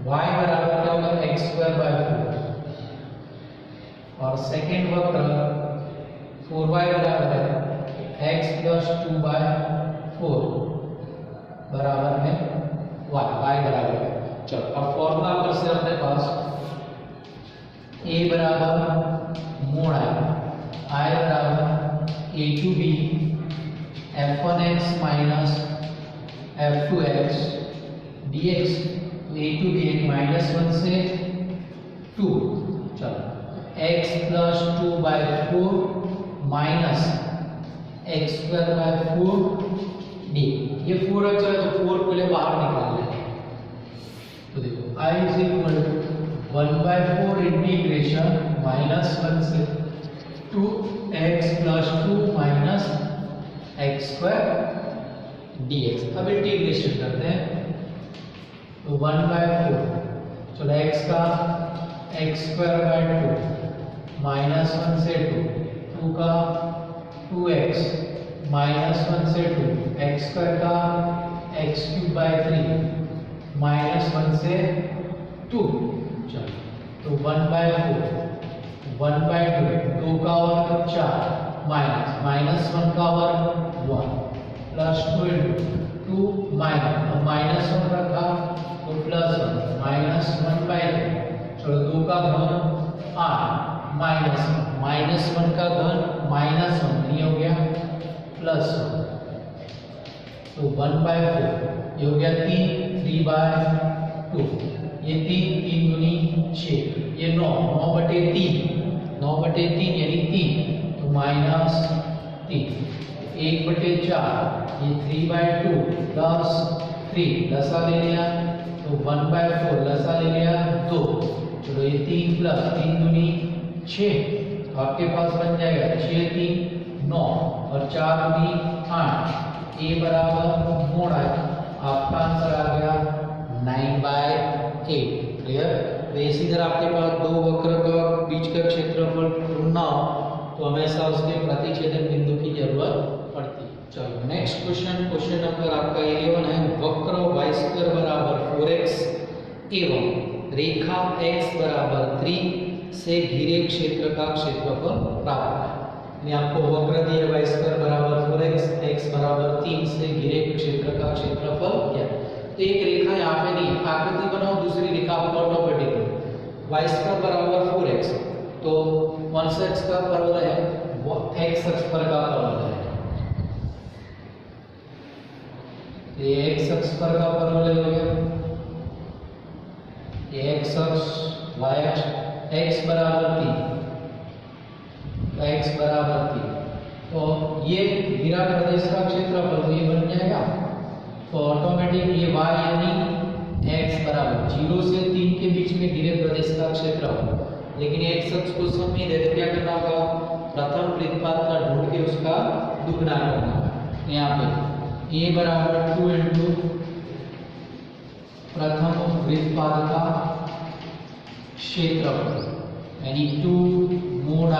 y बराबर क्या होगा x स्क्वायर बाय 4 और सेकंड वक्र 4y बराबर है x प्लस 2 बाय 4 बराबर में y बराबर है। चलो अब फॉर्मूला पर से अपने पास a बराबर मोड I बराबर a to b f1x minus f2x dx, तो a टू b एक -1 से 2, चलो x plus 2 by 4 minus x square by 4 d, ये 4 अच्छा है तो 4 पहले बाहर निकाल लें, तो देखो I is equal to 1/4 integration -1 से 2x plus 2 minus x square dx। अब इंटीग्रेशन करते हैं, तो 1/4, चलो x का x स्क्वायर बाय 2 -1 से 2 का 2x -1 से 2 x स्क्वायर का x क्यूब बाय 3 -1 से 2, चलो तो 1/4 1/2 2 का वर्ग 4 माइनस -1 का वर्ग 1 प्लस 2 2 -1 रखा तो +1 -1/2, चलो 2 का घन 8 -1 का घन -1 नहीं हो गया +1, तो 1/4 ये हो गया 3/2, ये 3 दूनी 6, ये 9/3 यानी 3, तो -3, 1/4 ये 3/2 प्लस 3 लसा ले लिया, तो 1/4 लसा ले लिया 2, चलो ये 3 प्लस 3 दूनी 6, तो आपके पास बन जाएगा 6 3 9 और 4 दूनी 8, a बराबर मोड है, आपका आंसर आ गया 9/8। क्लियर? तो इसी तरह आपके पास दो वक्र का बीच का क्षेत्रफल ढूंढना हो तो हमेशा उसके प्रतिच्छेदक बिंदु की जरूरत पड़ती है। चलो नेक्स्ट क्वेश्चन नंबर आपका 11 है। वक्र y स्क्वायर बराबर 4x एवं रेखा x बराबर 3 से घिरे क्षेत्र का क्षेत्रफल प्राप्त। आपको वक्र दिए y स्क्वायर बराबर 4x, x बराबर 3 से घिरे क्षेत्र का क्षेत्रफल क्या है। तो एक रेखा यहाँ पे नहीं, आकृति बनाओ, दूसरी रेखा आपको ऑटोमेटिक y स्क्वायर बराबर 4x, तो कौन सा x का परवलय है, वो x अक्ष पर का परवलय है। ये x अक्ष पर का परवलय हो गया, ये x अक्ष, y अक्ष, x बराबर 3, x बराबर 3, तो ये घिरा प्रदेश का क्षेत्रफल, तो ये बन जाएगा, तो ऑटोमेटिक ये y यानी x बराबर 0 से 3 के बीच में घिरे प्रदेश का क्षेत्रफल। लेकिन x अक्ष को सम नहीं देते, क्या करना होगा, प्रथम वृत्तपात का ढूंढ के उसका दुगना करना होगा। यहाँ पे a बराबर 2 इंटू प्रथम वृत्तपात का क्षेत्रफल यानी 2 मोड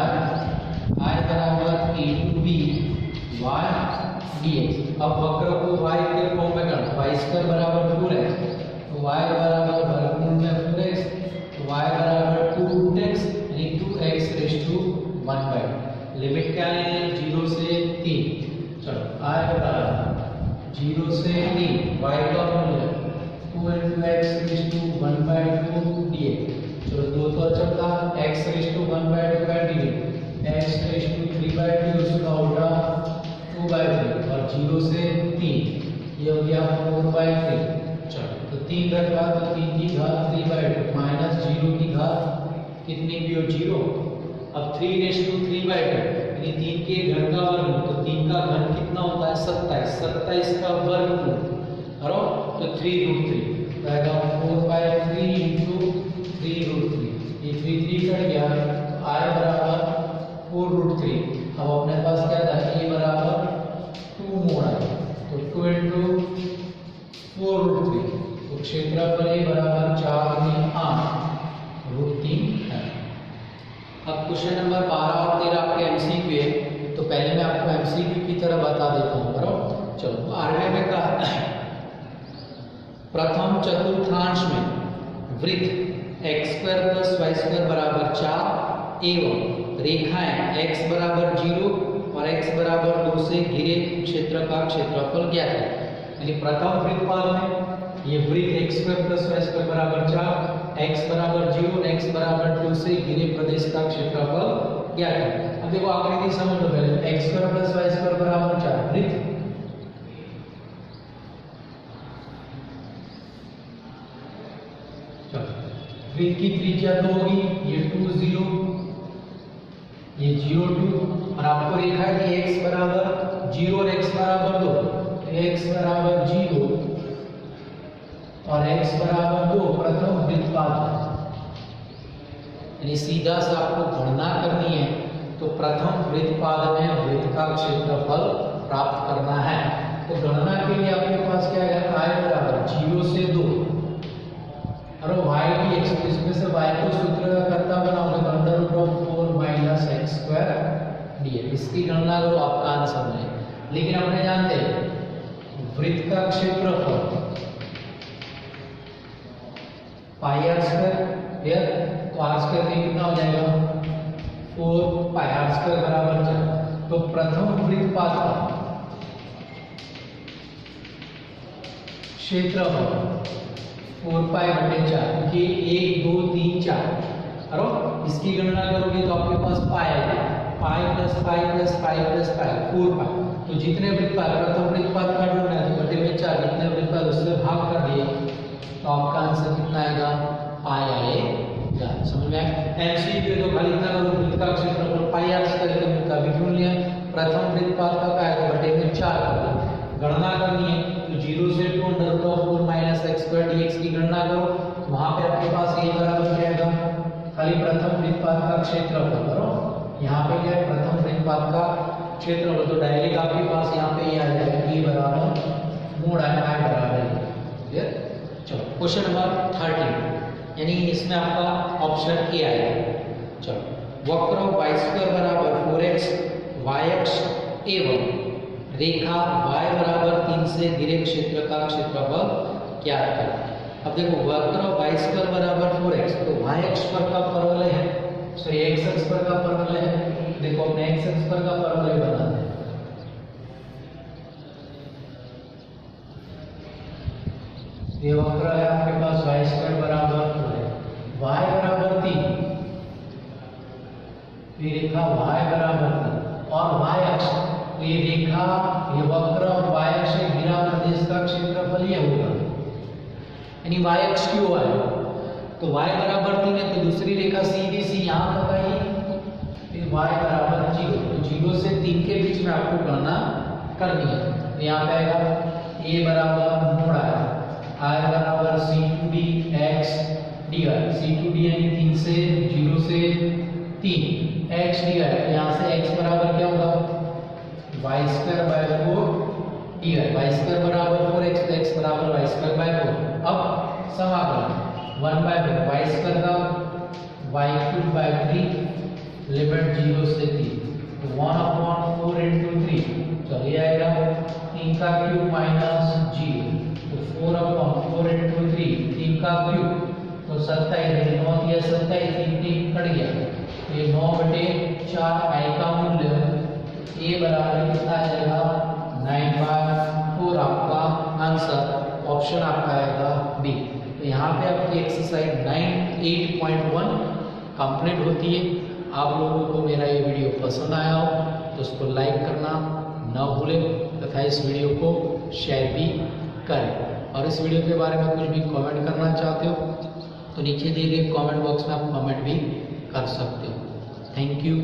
i बराबर a to b y dx। अब वक्र को y के फॉर्म में करना, y स्क्वायर बराबर 4x, तो y बराबर वर्गमूल में 4x, तो y बराबर 2 रूट x यानी 2x रेज़ टू 1/2। लिमिट क्या है, 0 से 3। चलो y बराबर 0 से 3, y का मूल्य 2 into x raise to 1/2 dx। चलो 2 तो चलता, x रेज़ टू 1/2 का dx, x रेज़ टू 3/2 उसका उल्टा 2/3 और 0 से 3, ये हो गया 4/3। चलो तो 3 रखा तो 3 की घात 3/2 माइनस 0 की घात कितनी भी हो 0। अब 3 रेज़ टू 3/2 यानी 3 के घन का वर्गमूल, तो 3 का घन कितना होता है 27, 27 का वर्गमूल करो तो 3√3 रहेगा 4/3 into 3√3, ये 3 कट गया, तो i बराबर 4√3। अब अपने पास क्या था, a बराबर 2 मोड़ है, तो 2 into 4√3, तो क्षेत्रफल a बराबर 4 में 8√3 है। अब क्वेश्चन नंबर 12 और 13 आपके एमसीक्यू है, तो पहले मैं आपको एमसीक्यू की तरह बता देता हूँ, बराबर। चलो 12वें में कहा, प्रथम चतुर्थांश में वृत्त x² + y² बराबर 4 एवं रेखाएं x बराबर 0 और x बराबर 2 से घिरे क्षेत्र का क्षेत्रफल ज्ञात है। यानी प्रथम वृत्तपात में ये वृत्त x² + y² बराबर 4, x बराबर 0 और x बराबर 2 से घिरे प्रदेश का क्षेत्रफल ज्ञात है। अब देखो आकृति समझ लो पहले, x² + y² बराबर 4 वृत्त, वृत्त की त्रिज्या 2 होगी, ये 2 0, ये 0 2, और आपको रेखा है कि x बराबर 0 और x बराबर 2, तो x बराबर 0 और x बराबर 2 प्रथम वृत्तपात, यानी सीधा से आपको गणना करनी है, तो प्रथम वृत्तपात में वृत्त का क्षेत्रफल प्राप्त करना है। तो गणना के लिए आपके पास क्या है, i बराबर 0 से 2 और y dx, इसमें से y को सूत्र का कर्ता बनाओगे तो √4 - x² dx, इसकी गणना करो, आपका आंसर मिलेगा। लेकिन अपने जानते हैं वृत्त का क्षेत्रफल πr², तो r² कितना हो जाएगा 4πr² बराबर 4। तो प्रथम वृत्तपात का क्षेत्रफल 4π/4, क्योंकि 1 2 3 4, करो इसकी गणना करोगे तो आपके पास पाई आएगा, pi plus pi plus pi plus pi 4π। तो जितने वृत्तपात, प्रथम वृत्तपात का ढूंढना है तो बटे में 4, जितने वृत्तपात उससे भाग कर दिए तो आपका आंसर कितना आएगा, पाई आएगा। समझ में आया। एमसीक्यू तो खाली इतना करो, वृत्त का क्षेत्रफल पाई r² के मिलता भी ढूंढ लिया, प्रथम वृत्तपात का क्या आएगा बटे में 4 कर दिया। गणना करनी है तो 0 से 2 √4 - x² dx की गणना करो, वहां पे आपके पास ये बराबर क्या आएगा, खाली प्रथम वृत्तपात का क्षेत्रफल करो, यहाँ पे क्या है प्रथम वृत्तपात का क्षेत्रफल, तो डायरेक्ट आपके पास यहाँ पे ये आ जाएगा e बराबर मोड़ i बराबर है। क्लियर। चलो क्वेश्चन नंबर 13, यानी इसमें आपका ऑप्शन ए आएगा। चलो वक्र y² बराबर 4x y अक्ष एवं रेखा y बराबर 3 से घिरे क्षेत्र का क्षेत्रफल ज्ञात करें। अब देखो वक्र y² बराबर 4x, तो y अक्ष पर का परवलय है, सॉरी x अक्ष पर का परवलय है। देखो अपने x अक्ष पर का परवलय बनाते हैं। ये वक्र है आपके पास y² बराबर 4 है, y बराबर 3, ये रेखा y बराबर 3 और y अक्ष, तो ये रेखा, ये वक्र और y अक्ष से घिरा प्रदेश का क्षेत्रफल ये होगा, यानी y अक्ष क्यों है, तो y बराबर 3 है, तो दूसरी रेखा सीधी सी यहाँ तक आई, फिर y बराबर 0, तो 0 से 3 के बीच में आपको गणना करनी है। तो यहाँ पे आएगा a बराबर मोड़ आया, I बराबर c2d x dy, c2d यानी 3 से 0 से 3 x dy, यहाँ से x बराबर क्या होगा y² by 4 dy, y² बराबर 4x, तो x बराबर y² by 4। अब समाकलन 1/4 y² का y³ by 3 लिमिट 0 से 3, तो 1/4 into 3, चलिए आएगा 3 का क्यूब माइनस 0, तो 4/4 into 3, 3 का क्यूब तो 27, 9 या 27, 3 कट गया, ये 9/4 i का मूल्य a बराबर कितना आ जाएगा 9/4, आपका आंसर ऑप्शन आपका आएगा बी। तो यहाँ पे आपकी एक्सरसाइज 9.8.1 कंप्लीट होती है। आप लोगों को मेरा ये वीडियो पसंद आया हो तो उसको लाइक करना न भूलें तथा इस वीडियो को शेयर भी करें, और इस वीडियो के बारे में कुछ भी कमेंट करना चाहते हो तो नीचे दिए गए कमेंट बॉक्स में आप कमेंट भी कर सकते हो। Thank you.